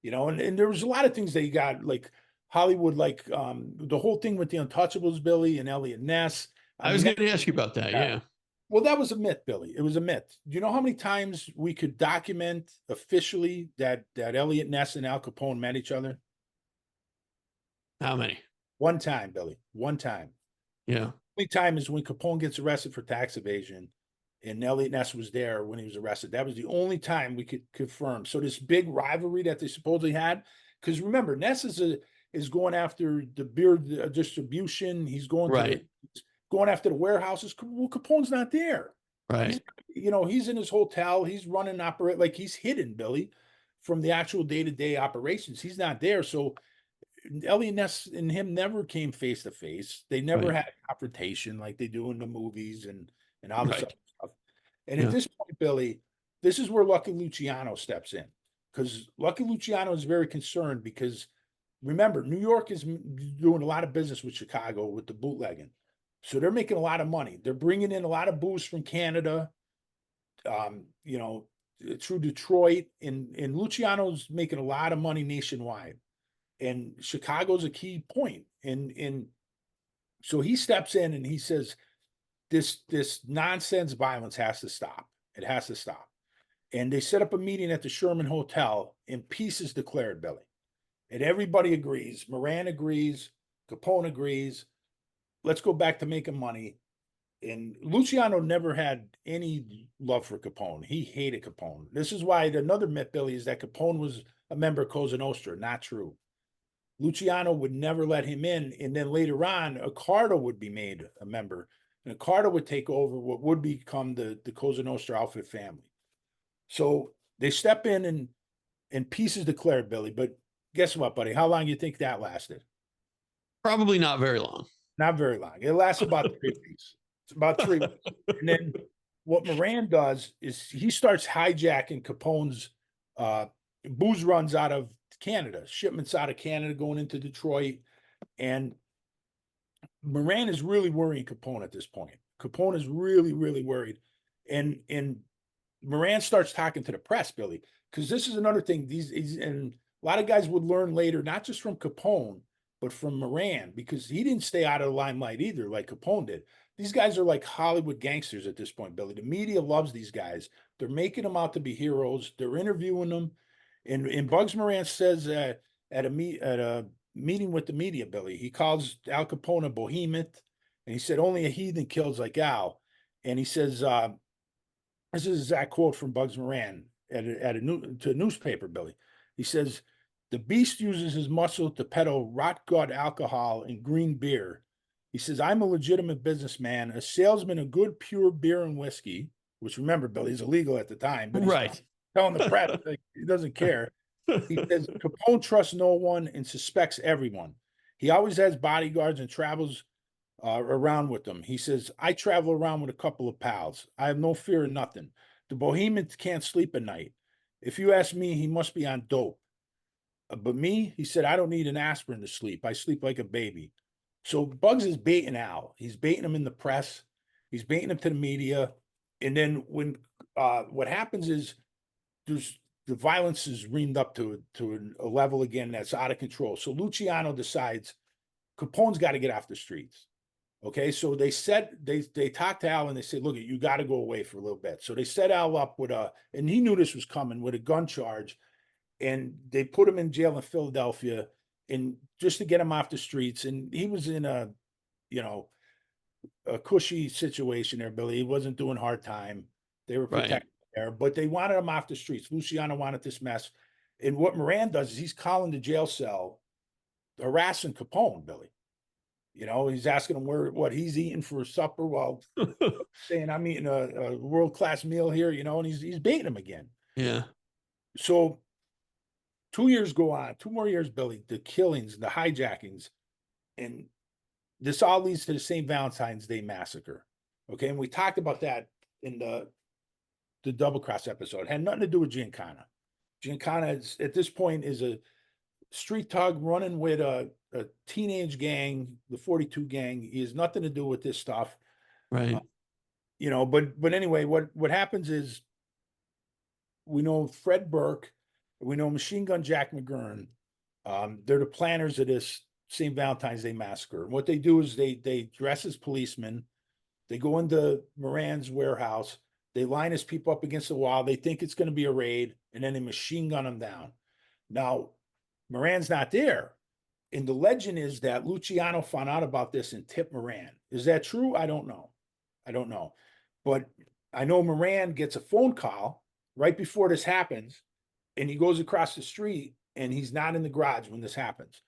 And there was a lot of things that you got, like Hollywood, like the whole thing with the Untouchables, Billy, and Elliot Ness. I was going to ask you about that. Yeah. Well, that was a myth, Billy. It was a myth. Do you know how many times we could document officially that Elliot Ness and Al Capone met each other? How many? One time, Billy. One time. Yeah. The only time is when Capone gets arrested for tax evasion, and Elliot Ness was there when he was arrested. That was the only time we could confirm. So this big rivalry that they supposedly had, because remember, Ness is is going after the beer distribution. He's going Right. going after the warehouses. Well, Capone's not there. Right. He's in his hotel. He's running like he's hidden, Billy, from the actual day-to-day operations. He's not there. So Elliot Ness and him never came face to face. They never Right. had a confrontation like they do in the movies and all this Right. other stuff. And Yeah. at this point, Billy, this is where Lucky Luciano steps in, because Lucky Luciano is very concerned because remember, New York is doing a lot of business with Chicago with the bootlegging. So they're making a lot of money. They're bringing in a lot of booze from Canada, through Detroit, and Luciano's making a lot of money nationwide. And Chicago's a key point. And so he steps in and he says, this nonsense violence has to stop. It has to stop. And they set up a meeting at the Sherman Hotel, and peace is declared, Billy. And everybody agrees. Moran agrees. Capone agrees. Let's go back to making money. And Luciano never had any love for Capone. He hated Capone. This is why another myth, Billy, is that Capone was a member of Cosa Nostra. Not true. Luciano would never let him in. And then later on, Accardo would be made a member. And Accardo would take over what would become the Cosa Nostra outfit family. So they step in and peace is declared, Billy. But guess what, buddy? How long do you think that lasted? Probably not very long. Not very long. It lasts about 3 weeks. It's about 3 weeks. And then what Moran does is he starts hijacking Capone's booze runs out of Canada, shipments out of Canada going into Detroit. And Moran is really worrying Capone at this point. Capone is really, really worried. And Moran starts talking to the press, Billy, because this is another thing. And a lot of guys would learn later, not just from Capone, but from Moran, because he didn't stay out of the limelight either, like Capone did. These guys are like Hollywood gangsters at this point, Billy. The media loves these guys. They're making them out to be heroes. They're interviewing them. And Bugs Moran says at a meeting with the media, Billy, he calls Al Capone a behemoth, and he said only a heathen kills like Al. And he says, this is a exact quote from Bugs Moran to a newspaper, Billy. He says, "The beast uses his muscle to peddle rot gut alcohol and green beer. He says, I'm a legitimate businessman, a salesman of good, pure beer and whiskey," which, remember, Billy, is illegal at the time. But Right. telling the press, like, he doesn't care. He says, Capone trusts no one and suspects everyone. He always has bodyguards and travels around with them. He says, I travel around with a couple of pals. I have no fear of nothing. The Bohemian can't sleep at night. If you ask me, he must be on dope. But me, he said, I don't need an aspirin to sleep. I sleep like a baby. So Bugs is baiting Al. He's baiting him in the press. He's baiting him to the media. And then when what happens is the violence is reamed up to a level again that's out of control. So Luciano decides Capone's got to get off the streets. Okay, so they talked to Al and they said, look, you got to go away for a little bit. So they set Al up with and he knew this was coming, with a gun charge, and they put him in jail in Philadelphia, and just to get him off the streets. And he was in a cushy situation there, Billy. He wasn't doing hard time. They were protected there, but they wanted him off the streets. Luciano wanted this mess. And what Moran does is he's calling the jail cell, harassing Capone, Billy. He's asking him what he's eating for supper, while saying, I'm eating a world-class meal here, and he's baiting him again. Yeah. So 2 years go on, 2 more years, Billy, the killings, the hijackings, and this all leads to the St. Valentine's Day massacre. Okay. And we talked about that in the Double Cross episode. It had nothing to do with Giancana. Giancana at this point is a street thug running with a teenage gang, the 42 gang. He has nothing to do with this stuff. Right. But anyway, what happens is, we know Fred Burke, we know Machine Gun Jack McGurn. They're the planners of this St. Valentine's Day massacre. And what they do is they dress as policemen. They go into Moran's warehouse. They line his people up against the wall. They think it's going to be a raid, and then they machine gun them down. Now, Moran's not there. And the legend is that Luciano found out about this and tipped Moran. Is that true? I don't know. But I know Moran gets a phone call right before this happens, and he goes across the street, and he's not in the garage when this happens.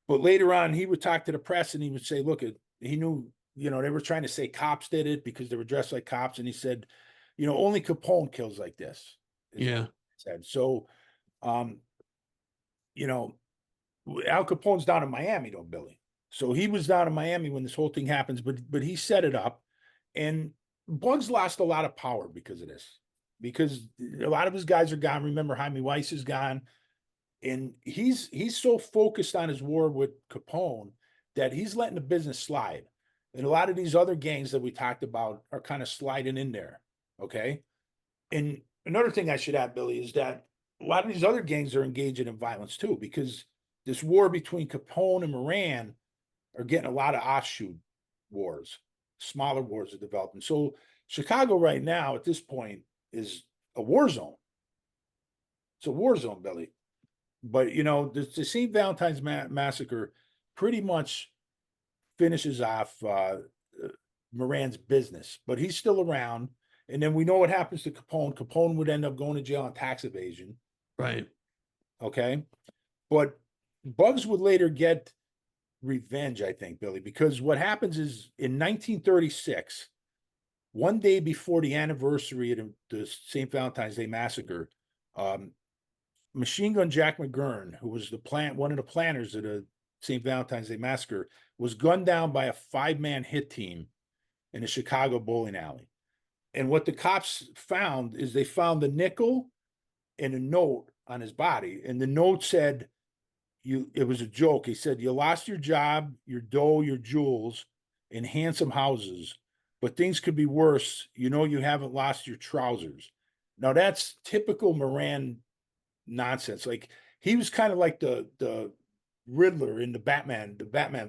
But later on, he would talk to the press and he would say, look, he knew, they were trying to say cops did it because they were dressed like cops. And he said, only Capone kills like this. Yeah. Said. So, Al Capone's down in Miami, though, Billy. So he was down in Miami when this whole thing happens, but he set it up. And Bugs lost a lot of power because of this, because a lot of his guys are gone. Remember, Jaime Weiss is gone. And he's so focused on his war with Capone that he's letting the business slide. And a lot of these other gangs that we talked about are kind of sliding in there. Okay. And another thing I should add, Billy, is that a lot of these other gangs are engaging in violence too, because this war between Capone and Moran are getting a lot of offshoot wars, smaller wars are developing. So Chicago right now at this point is a war zone. It's a war zone, Billy. But, the St. Valentine's Massacre pretty much finishes off Moran's business, but he's still around. And then we know what happens to Capone. Capone would end up going to jail on tax evasion. Right. Okay. But Bugs would later get revenge, I think, Billy, because what happens is in 1936, one day before the anniversary of the St. Valentine's Day Massacre, Machine Gun Jack McGurn, who was one of the planners of the St. Valentine's Day Massacre, was gunned down by a 5-man hit team in a Chicago bowling alley. And what the cops found is they found the nickel and a note on his body. And the note said, it was a joke. He said, you lost your job, your dough, your jewels, and handsome houses, but things could be worse. You haven't lost your trousers. Now that's typical Moran nonsense. Like he was kind of like the Riddler in the Batman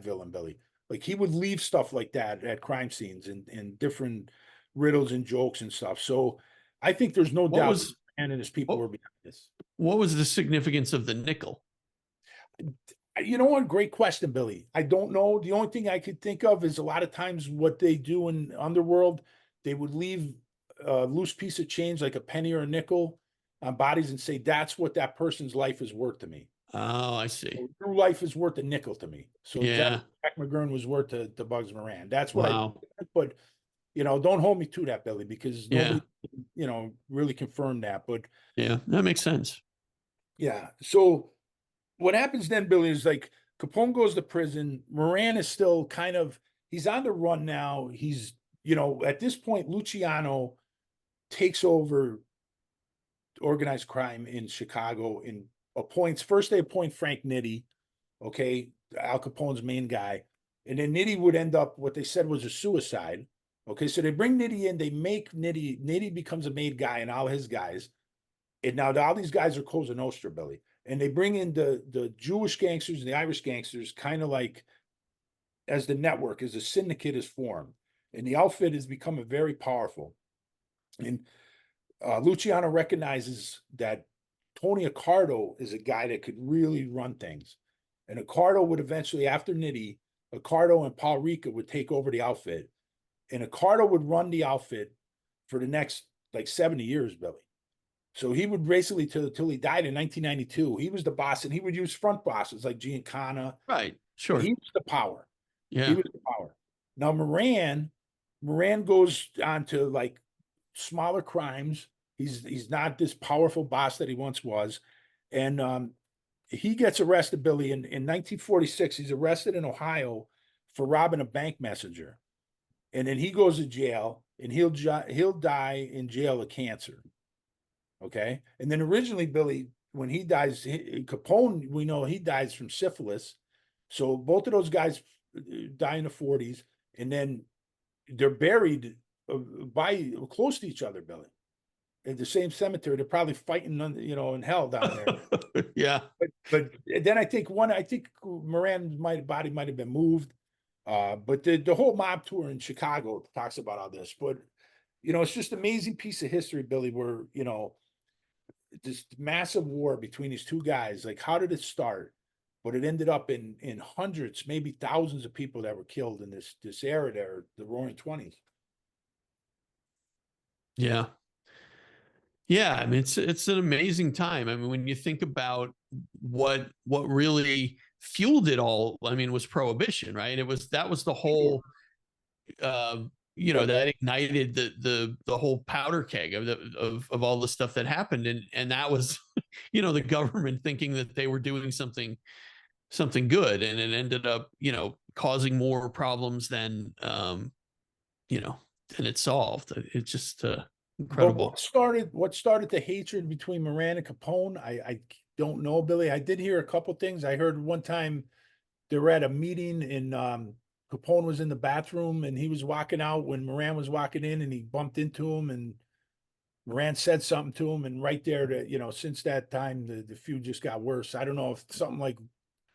villain, Billy. Like he would leave stuff like that at crime scenes and different riddles and jokes and stuff. So I think there's no doubt Moran and his people were behind this. What was the significance of the nickel? You know what? Great question, Billy. I don't know. The only thing I could think of is a lot of times what they do in Underworld, they would leave a loose piece of change, like a penny or a nickel, on bodies and say, that's what that person's life is worth to me. Oh, I see. So your life is worth a nickel to me. So yeah, Jack McGurn was worth to Bugs Moran. That's what wow. but don't hold me to that, Billy, because nobody, really confirmed that. But yeah, that makes sense. Yeah. So what happens then, Billy, is like Capone goes to prison. Moran is still he's on the run now. He's, at this point, Luciano takes over organized crime in Chicago and first they appoint Frank Nitti, okay, Al Capone's main guy. And then Nitti would end up, what they said was a suicide. Okay, so they bring Nitti in, they make Nitti becomes a made guy and all his guys. And now all these guys are Cosa Nostra, Billy. And they bring in the Jewish gangsters and the Irish gangsters kind of like as the network, as a syndicate is formed. And the outfit has become very powerful. And Luciano recognizes that Tony Accardo is a guy that could really run things. And Accardo would eventually, after Nitti, Accardo and Paul Rica would take over the outfit. And Accardo would run the outfit for the next 70 years, Billy. So he would basically till he died in 1992. He was the boss, and he would use front bosses like Giancana. Right, sure. He was the power. Yeah, he was the power. Now Moran goes on to smaller crimes. He's not this powerful boss that he once was, and he gets arrested, Billy, in 1946. He's arrested in Ohio for robbing a bank messenger, and then he goes to jail, and he'll die in jail of cancer. Okay. And then originally, Billy, when he dies, Capone, we know he dies from syphilis. So both of those guys die in the 40s, and then they're buried close to each other, Billy, in the same cemetery. They're probably fighting, in hell down there. yeah. But then I think Moran's body might have been moved. But the whole mob tour in Chicago talks about all this. But, it's just an amazing piece of history, Billy, where, this massive war between these two guys, how did it start? But it ended up in hundreds, maybe thousands of people that were killed in this era there, the Roaring 20s. Yeah. Yeah. I mean, it's an amazing time. I mean, when you think about what really fueled it all, I mean, was prohibition, right? That was the whole, that ignited the whole powder keg of all the stuff that happened. And that was, the government thinking that they were doing something good. And it ended up, causing more problems than, than it solved. It's just incredible. What started the hatred between Moran and Capone? I don't know, Billy. I did hear a couple things. I heard one time they were at a meeting and Capone was in the bathroom and he was walking out when Moran was walking in, and he bumped into him, and Moran said something to him, and right there, since that time the feud just got worse. I don't know if something like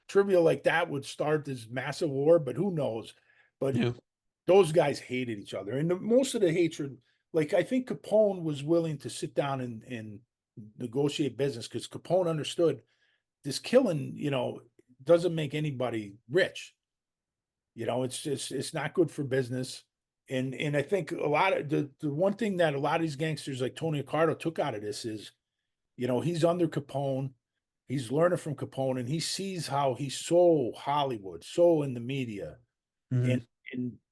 trivial like that would start this massive war, but who knows? But those guys hated each other, and most of the hatred, like, I think Capone was willing to sit down and negotiate business, because Capone understood this killing, doesn't make anybody rich. It's not good for business. And I think a lot of the one thing that a lot of these gangsters like Tony Accardo took out of this is, he's under Capone, he's learning from Capone, and he sees how he's so Hollywood, so in the media. And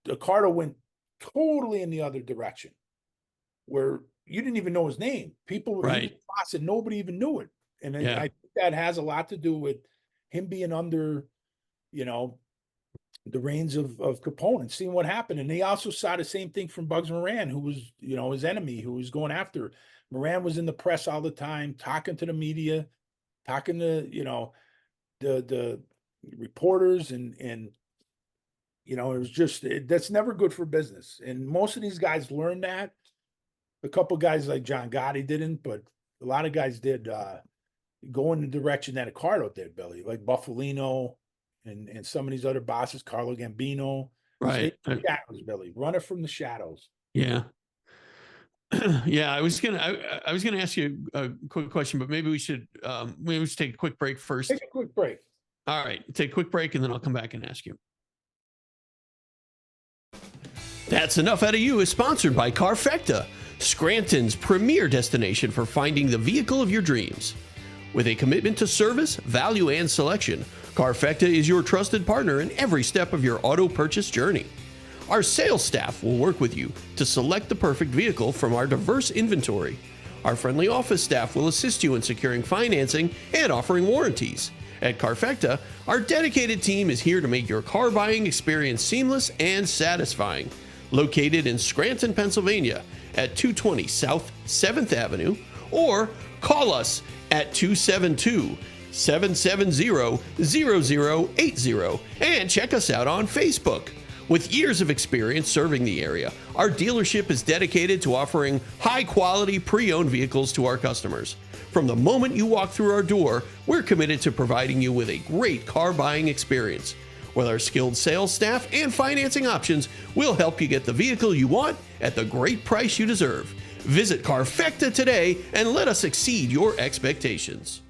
Accardo went totally in the other direction, where you didn't even know his name. People were boss and nobody even knew it. And I think that has a lot to do with him being under, the reins of Capone, and seeing what happened. And he also saw the same thing from Bugs Moran, who was, his enemy, who was going after. Moran was in the press all the time, talking to the media, talking to, the reporters, and it was just, that's never good for business. And most of these guys learned that. A couple guys like John Gotti didn't, but a lot of guys did go in the direction that Accardo did, Billy, like Buffalino and some of these other bosses, Carlo Gambino. Right. Shadows, Billy. Run it from the shadows. Yeah. Yeah, I was gonna ask you a quick question, but maybe we should take a quick break first. Take a quick break. All right, take a quick break, and then I'll come back and ask you. That's Enough Out of You is sponsored by Carfecta, Scranton's premier destination for finding the vehicle of your dreams. With a commitment to service, value, and selection, Carfecta is your trusted partner in every step of your auto purchase journey. Our sales staff will work with you to select the perfect vehicle from our diverse inventory. Our friendly office staff will assist you in securing financing and offering warranties. At Carfecta, our dedicated team is here to make your car buying experience seamless and satisfying. Located in Scranton, Pennsylvania at 220 South 7th Avenue, or call us at 272-770-0080 and check us out on Facebook. With years of experience serving the area, our dealership is dedicated to offering high-quality pre-owned vehicles to our customers. From the moment you walk through our door, we're committed to providing you with a great car buying experience. With our skilled sales staff and financing options, we'll help you get the vehicle you want at the great price you deserve. Visit Carfecta today and let us exceed your expectations.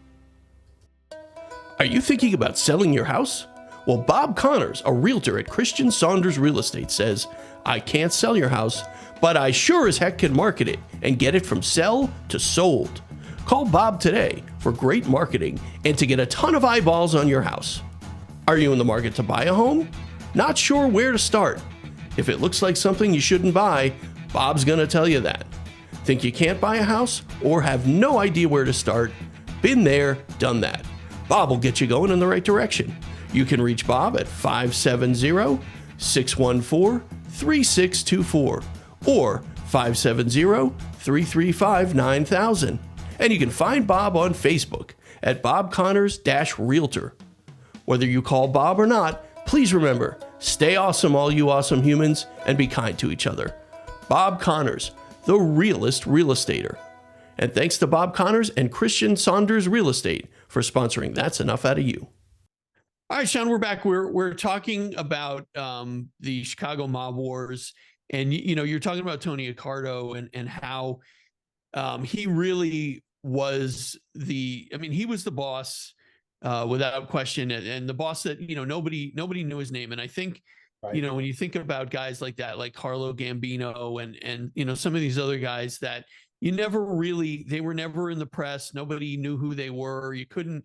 Are you thinking about selling your house? Well, Bob Connors, a realtor at Christian Saunders Real Estate, says, I can't sell your house, but I sure as heck can market it and get it from sell to sold. Call Bob today for great marketing and to get a ton of eyeballs on your house. Are you in the market to buy a home? Not sure where to start? If it looks like something you shouldn't buy, Bob's going to tell you that. Think you can't buy a house or have no idea where to start? Been there, done that. Bob will get you going in the right direction. You can reach Bob at 570-614-3624 or 570-335-9000. And you can find Bob on Facebook at Bob Connors-Realtor. Whether you call Bob or not, please remember, stay awesome, all you awesome humans, and be kind to each other. Bob Connors, the realest real estater. And thanks to Bob Connors and Christian Saunders Real Estate for sponsoring That's Enough Out of You. All right, Sean, we're back. We're talking about the Chicago mob wars, and you're talking about Tony Accardo and how he really was he was the boss without question, and the boss that nobody knew his name. And I think when you think about guys like that, like Carlo Gambino and some of these other guys that they were never in the press, nobody knew who they were, you couldn't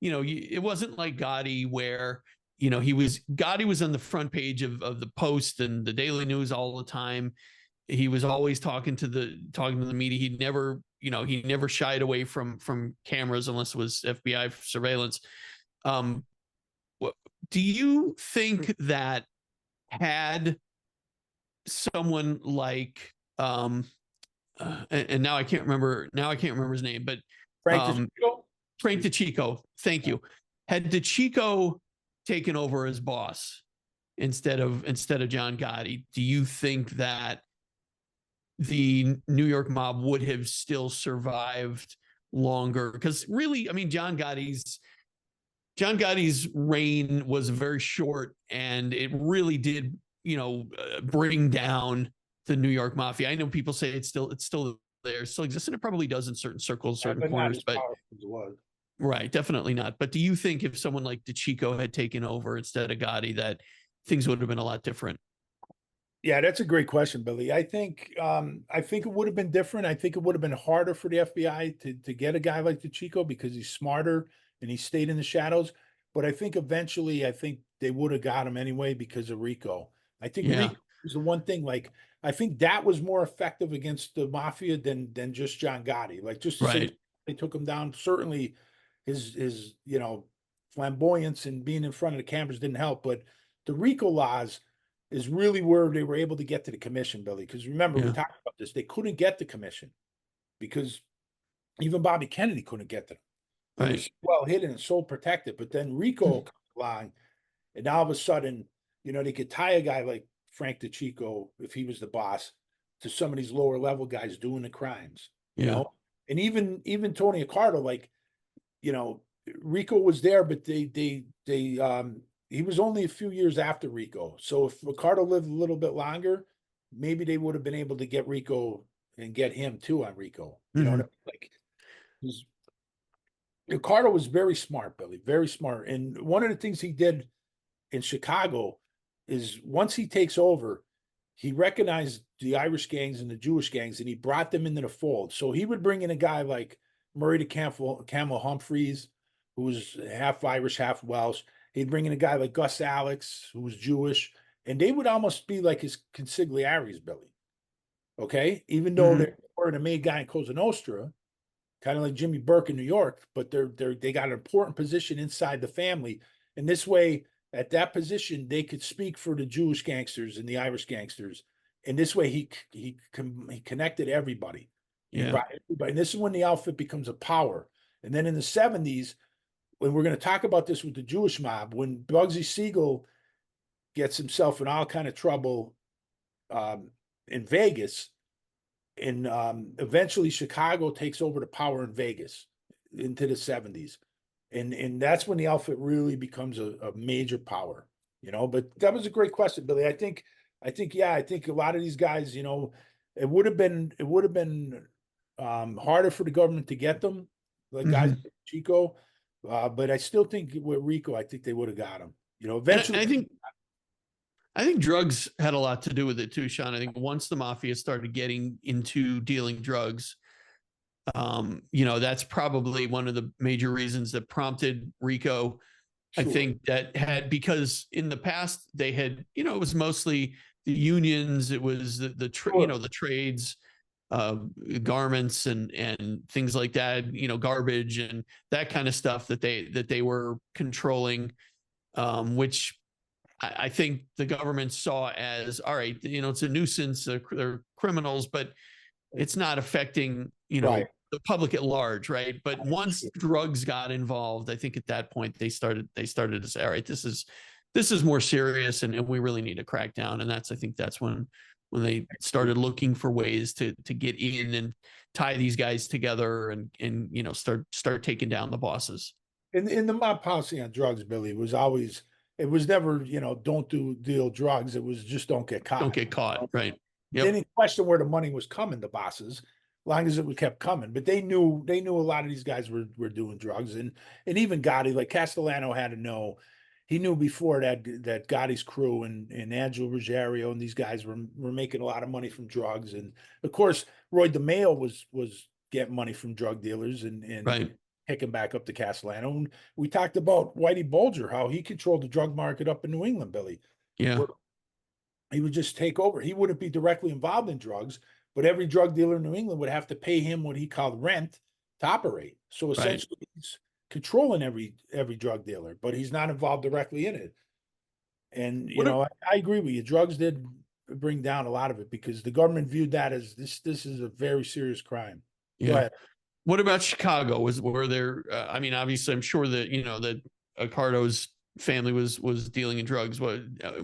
it wasn't like Gotti where, Gotti was on the front page of the Post and the Daily News all the time. He was always talking to the media. He never shied away from cameras unless it was FBI surveillance. Do you think that had someone like and now I can't remember his name, but Frank DeChico? Frank DeChico, thank you. Had DeChico taken over as boss instead of John Gotti, do you think that the New York mob would have still survived longer? Because really, I mean, John Gotti's reign was very short, and it really did, bring down the New York mafia. I know people say it's still there, still exists, and it probably does in certain circles, certain corners, but right, definitely not. But do you think if someone like DeChico had taken over instead of Gotti, that things would have been a lot different? Yeah, that's a great question, Billy. I think it would have been different. I think it would have been harder for the FBI to get a guy like DeChico because he's smarter and he stayed in the shadows. But I think eventually, they would have got him anyway because of Rico. I think Rico was the one thing. Like, I think that was more effective against the mafia than just John Gotti. Like, just to say they took him down. Certainly, his flamboyance and being in front of the cameras didn't help. But the Rico laws is really where they were able to get to the commission, Billy. Because remember, we talked about this. They couldn't get the commission because even Bobby Kennedy couldn't get to them. They were so well hidden and so protected. But then Rico comes along, and now all of a sudden, they could tie a guy like Frank DeChico, if he was the boss, to some of these lower level guys doing the crimes. You know, and even Tony Accardo, like, Rico was there, but he was only a few years after Rico. So if Ricardo lived a little bit longer, maybe they would have been able to get Rico and get him too on Rico. You know what I mean? Like, Ricardo was very smart, Billy, very smart. And one of the things he did in Chicago is once he takes over, he recognized the Irish gangs and the Jewish gangs, and he brought them into the fold. So he would bring in a guy like Murray the Camel Humphreys, who was half Irish, half Welsh. He'd bring in a guy like Gus Alex, who was Jewish, and they would almost be like his consigliaries, Billy. Okay? Even though they were the main guy in Cosa Nostra, kind of like Jimmy Burke in New York, but they got an important position inside the family. And this way, at that position, they could speak for the Jewish gangsters and the Irish gangsters. And this way, he connected everybody. Everybody. And this is when the outfit becomes a power. And then in the 70s, when we're going to talk about this with the Jewish mob, when Bugsy Siegel gets himself in all kind of trouble in Vegas, and eventually Chicago takes over the power in Vegas into the 70s. And that's when the outfit really becomes a major power, But that was a great question, Billy. I think a lot of these guys, it would have been harder for the government to get them, like guys like Chico. But I still think with Rico, I think they would have got him. Eventually. And I think drugs had a lot to do with it too, Sean. I think once the mafia started getting into dealing drugs, that's probably one of the major reasons that prompted Rico. Sure. I think that because in the past they had, it was mostly the unions, it was the trades, garments and things like that, garbage and that kind of stuff that they were controlling, which I think the government saw as, all right, it's a nuisance, they're criminals, but it's not affecting, the public at large, right? But once drugs got involved, I think at that point they started to say, all right, this is more serious, and we really need to crack down. And I think that's when they started looking for ways to get in and tie these guys together and start taking down the bosses. And the mob policy on drugs, Billy, was always, it was never, don't deal drugs. It was just don't get caught. Don't get caught, right? They didn't question where the money was coming, the bosses, as long as it kept coming. But they knew a lot of these guys were doing drugs. And even Gotti, like Castellano had to know. He knew before that Gotti's crew and Angelo Ruggiero and these guys were making a lot of money from drugs. And of course, Roy DeMeo was getting money from drug dealers and picking back up to Castellano. And we talked about Whitey Bulger, how he controlled the drug market up in New England, Billy. Yeah. Where he would just take over. He wouldn't be directly involved in drugs, but every drug dealer in New England would have to pay him what he called rent to operate. So essentially, he's controlling every drug dealer, but he's not involved directly in it. And I agree with you. Drugs did bring down a lot of it because the government viewed that as this is a very serious crime. Go Yeah. ahead. What about Chicago? Were there? I mean, obviously, I'm sure that that Accardo's family was dealing in drugs. What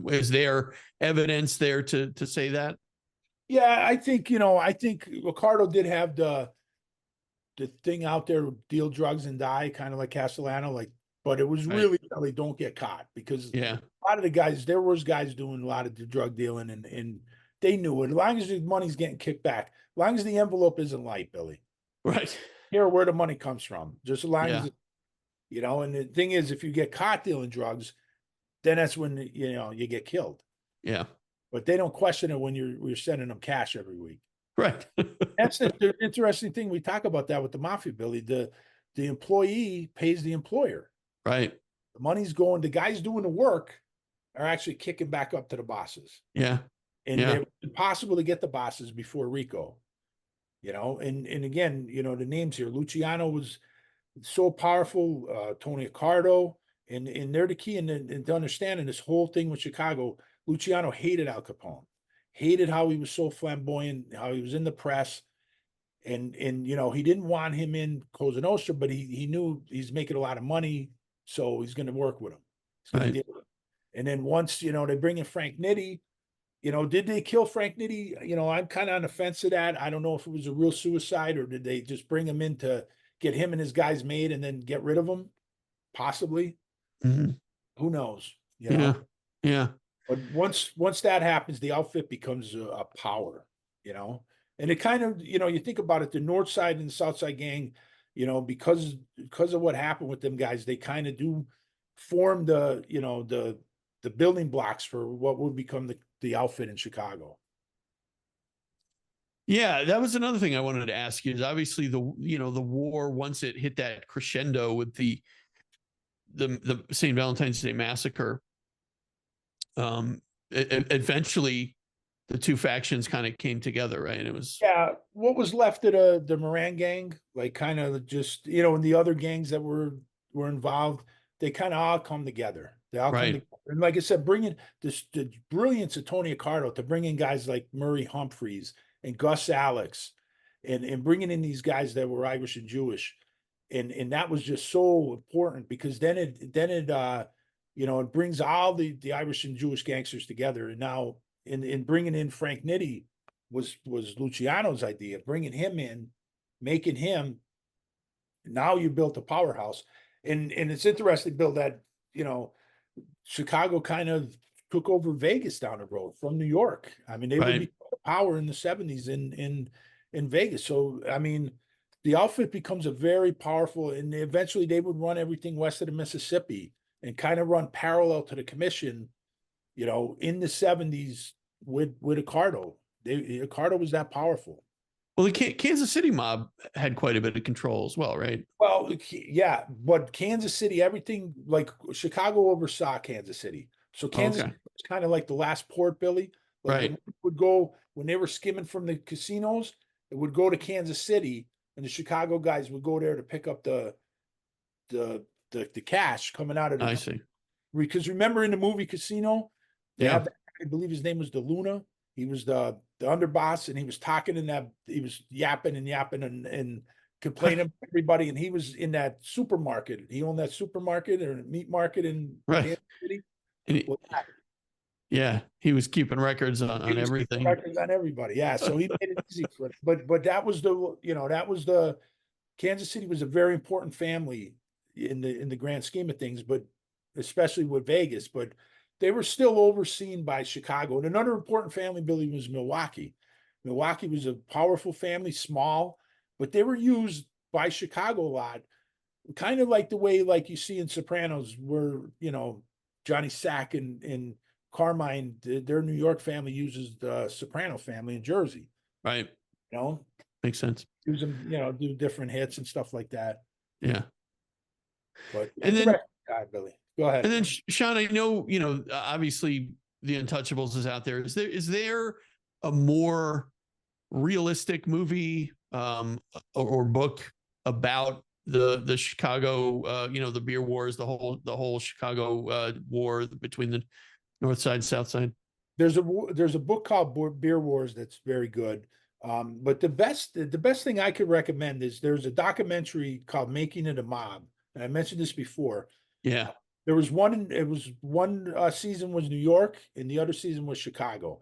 is there evidence there to say that? Yeah, I think Ricardo did have the thing out there, deal drugs and die, kind of like Castellano, but it was really don't get caught because Yeah. a lot of the guys, there was guys doing a lot of the drug dealing and they knew it. As long as the money's getting kicked back, as long as the envelope isn't light, Billy. Right. Here, where the money comes from, just as long Yeah. as and the thing is, if you get caught dealing drugs, then that's when you get killed. Yeah. But they don't question it when you're sending them cash every week. Right. That's the interesting thing. We talk about that with the mafia, Billy. The employee pays the employer. Right. The money's going. The guys doing the work are actually kicking back up to the bosses. Yeah. And Yeah. it's impossible to get the bosses before Rico. And again, the names here. Luciano was so powerful. Tony Accardo, and they're the key in to understanding this whole thing with Chicago. Luciano hated Al Capone, hated how he was so flamboyant, how he was in the press, and he didn't want him in Cosa Nostra, but he knew he's making a lot of money, so he's going to work with him. He's going to deal with him. And then once they bring in Frank Nitti, did they kill Frank Nitti? I'm kind of on the fence of that. I don't know if it was a real suicide or did they just bring him in to get him and his guys made and then get rid of him? Possibly. Mm-hmm. Who knows? Yeah. Yeah. But once that happens, the outfit becomes a power, and it kind of, you think about it, the Northside and the Southside gang, because of what happened with them guys, they kind of do form the building blocks for what would become the outfit in Chicago. Yeah, that was another thing I wanted to ask you is obviously the war, once it hit that crescendo with the St. Valentine's Day massacre, eventually the two factions kind of came together, right? And it was what was left of the Moran gang, kind of just and the other gangs that were involved, they kind of all come together. They all come together. And like I said, bringing the brilliance of Tony Accardo to bring in guys like Murray Humphreys and Gus Alex, and bringing in these guys that were Irish and Jewish, and that was just so important because then it brings all the Irish and Jewish gangsters together. And now in bringing in Frank Nitti was Luciano's idea, bringing him in, making him. Now you built a powerhouse, and it's interesting, Bill, that Chicago kind of took over Vegas down the road from New York. I mean, they would be power in the 70s in Vegas. So I mean, the outfit becomes a very powerful, and eventually they would run everything west of the Mississippi and kind of run parallel to the commission, in the 70s with Accardo. Accardo was that powerful. Well, the Kansas City mob had quite a bit of control as well, right? Well, yeah, but Kansas City, everything, like Chicago oversaw Kansas City. So Kansas City was kind of like the last port, Billy. Like when they were skimming from the casinos, it would go to Kansas City, and the Chicago guys would go there to pick up the cash coming out of the. I see. Because remember in the movie Casino, I believe his name was DeLuna. He was the underboss, and he was talking he was yapping and complaining to everybody. And he was in that supermarket. He owned that supermarket or meat market in Kansas City. He was keeping records on everything. Records on everybody. Yeah. So he made it easy for it. But that was the Kansas City was a very important family in the grand scheme of things, but especially with Vegas. But they were still overseen by Chicago. And another important family, Billy, was Milwaukee. Milwaukee was a powerful family, small, but they were used by Chicago a lot, kind of like the way like you see in Sopranos where, Johnny Sack and Carmine, their New York family uses the Soprano family in Jersey. Right. Makes sense. Use them, do different hits and stuff like that. Yeah. But And then- interesting guy, Billy. Go ahead. And then Sean, I know, obviously The Untouchables is out there. Is there a more realistic movie or book about the Chicago, the beer wars, the whole Chicago war between the North Side, South Side? There's a book called Beer Wars that's very good. But the best thing I could recommend is there's a documentary called Making It a Mob. And I mentioned this before. Yeah. There was one, season was New York and the other season was Chicago.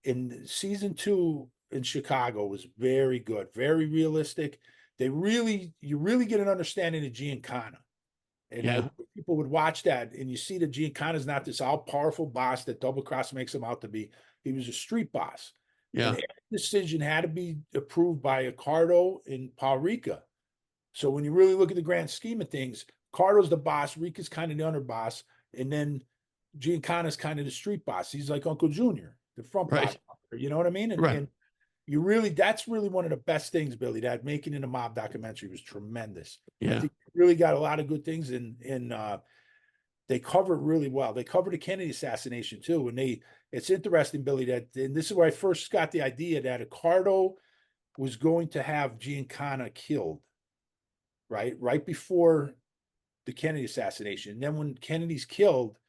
In season 2 in Chicago was very good, very realistic. You really get an understanding of Giancana. And people would watch that and you see that Giancana's not this all powerful boss that Double Cross makes him out to be. He was a street boss. Yeah. And every decision had to be approved by Ricardo and Paul Rica. So when you really look at the grand scheme of things, Ricardo's the boss, Rica's kind of the underboss, and then Giancana's kind of the street boss. He's like Uncle Junior, the front boss. You know what I mean? And that's really one of the best things, Billy, that Making It a Mob documentary was tremendous. Yeah. I think it really got a lot of good things and they cover it really well. They cover the Kennedy assassination too. And it's interesting, Billy, and this is where I first got the idea that Ricardo was going to have Giancana killed, right before the Kennedy assassination. And then when Kennedy's killed,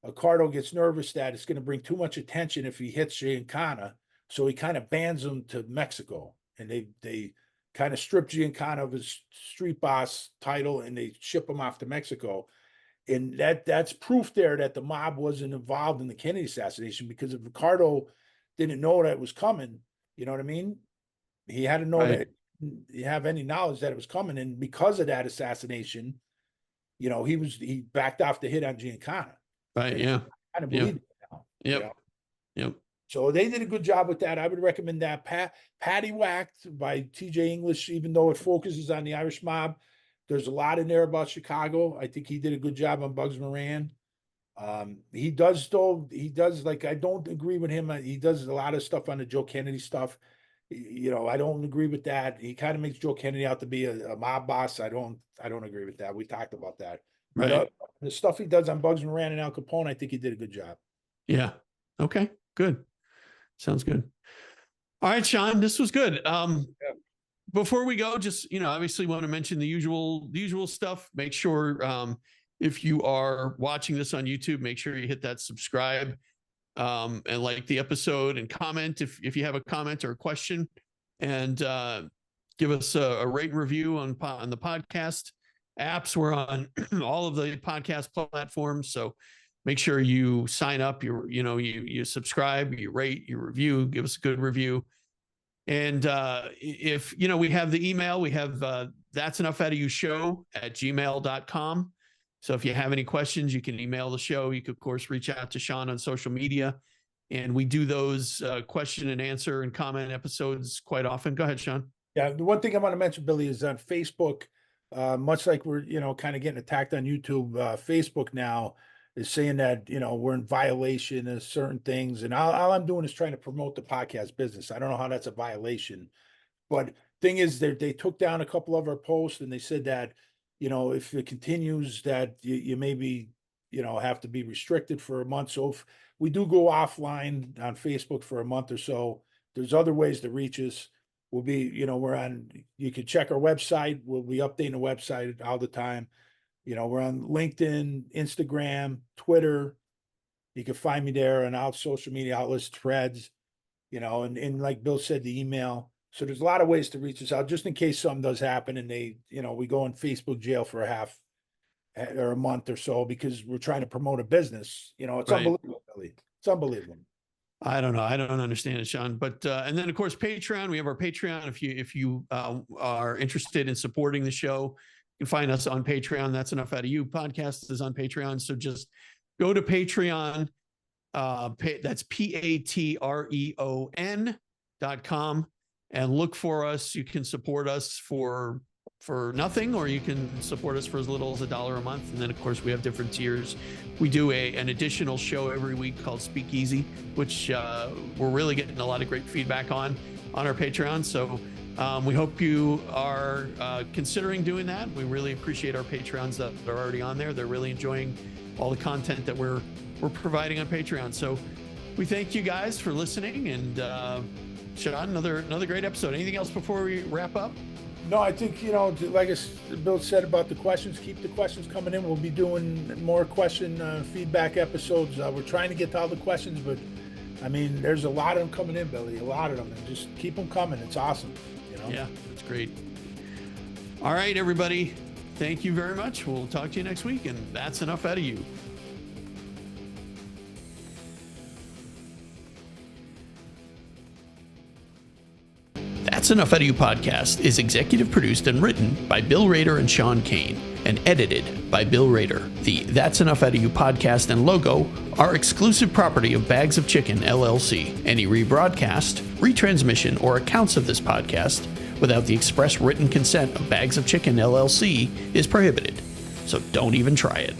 Ricardo gets nervous that it's going to bring too much attention if he hits Giancana. So he kind of bans him to Mexico. And they kind of strip Giancana of his street boss title and they ship him off to Mexico. And that's proof there that the mob wasn't involved in the Kennedy assassination, because if Ricardo didn't know that it was coming, you know what I mean? He had to know that you have any knowledge that it was coming. And because of that assassination, he backed off the hit on Giancana. Right. Yeah. I kind of believe it now. Yep. Yep. So they did a good job with that. I would recommend that. Patty Whacked by TJ English, even though it focuses on the Irish mob, there's a lot in there about Chicago. I think he did a good job on Bugs Moran. He does, like, I don't agree with him. He does a lot of stuff on the Joe Kennedy stuff. I don't agree with that. He kind of makes Joe Kennedy out to be a mob boss. I don't agree with that. We talked about that. Right. But the stuff he does on Bugs Moran and Al Capone, I think he did a good job. Yeah. Okay. Good. Sounds good. All right, Sean, this was good. Before we go, just, obviously want to mention the usual stuff. Make sure, if you are watching this on YouTube, make sure you hit that subscribe, and like the episode and comment if you have a comment or a question, and give us a rate and review on the podcast apps. We're on all of the podcast platforms, so make sure you sign up. You subscribe, you rate, you review, give us a good review. And if we have the email, we have that's enough out of you show at gmail.com. So if you have any questions, you can email the show. You could, of course, reach out to Sean on social media, and we do those question and answer and comment episodes quite often. Go ahead, Sean. Yeah, the one thing I want to mention, Billy, is on Facebook, much like we're, kind of getting attacked on YouTube, Facebook now is saying that, we're in violation of certain things. And all I'm doing is trying to promote the podcast business. I don't know how that's a violation, but thing is that they took down a couple of our posts and they said that, if it continues that you maybe, have to be restricted for a month. So if we do go offline on Facebook for a month or so, there's other ways to reach us. We'll be, you can check our website. We'll be updating the website all the time. We're on LinkedIn, Instagram, Twitter. You can find me there on all social media outlets, Threads, and like Bill said, the email. So there's a lot of ways to reach us out just in case something does happen and we go in Facebook jail for a month or so because we're trying to promote a business. It's unbelievable, Billy. It's unbelievable. I don't know. I don't understand it, Sean. But and then of course Patreon. We have our Patreon. If you are interested in supporting the show, you can find us on Patreon. That's Enough Out of You podcast is on Patreon. So just go to Patreon. That's patreon.com and look for us. You can support us for nothing, or you can support us for as little as $1 a month. And then of course we have different tiers. We do an additional show every week called Speakeasy, which we're really getting a lot of great feedback on our Patreon. So We hope you are considering doing that. We really appreciate our Patreons that are already on there. They're really enjoying all the content that we're providing on Patreon. So we thank you guys for listening. And Sean, another great episode. Anything else before we wrap up? No, I think, like Bill said about the questions, keep the questions coming in. We'll be doing more question feedback episodes. We're trying to get to all the questions, but I mean, there's a lot of them coming in, Billy, a lot of them, and just keep them coming. It's awesome. Yeah, that's great. All right, everybody. Thank you very much. We'll talk to you next week, and that's enough out of you. That's Enough Out of You podcast is executive produced and written by Bill Rader and Sean Kane and edited by Bill Rader. The That's Enough Out of You podcast and logo are exclusive property of Bags of Chicken, LLC. Any rebroadcast, retransmission, or accounts of this podcast without the express written consent of Bags of Chicken, LLC is prohibited. So don't even try it.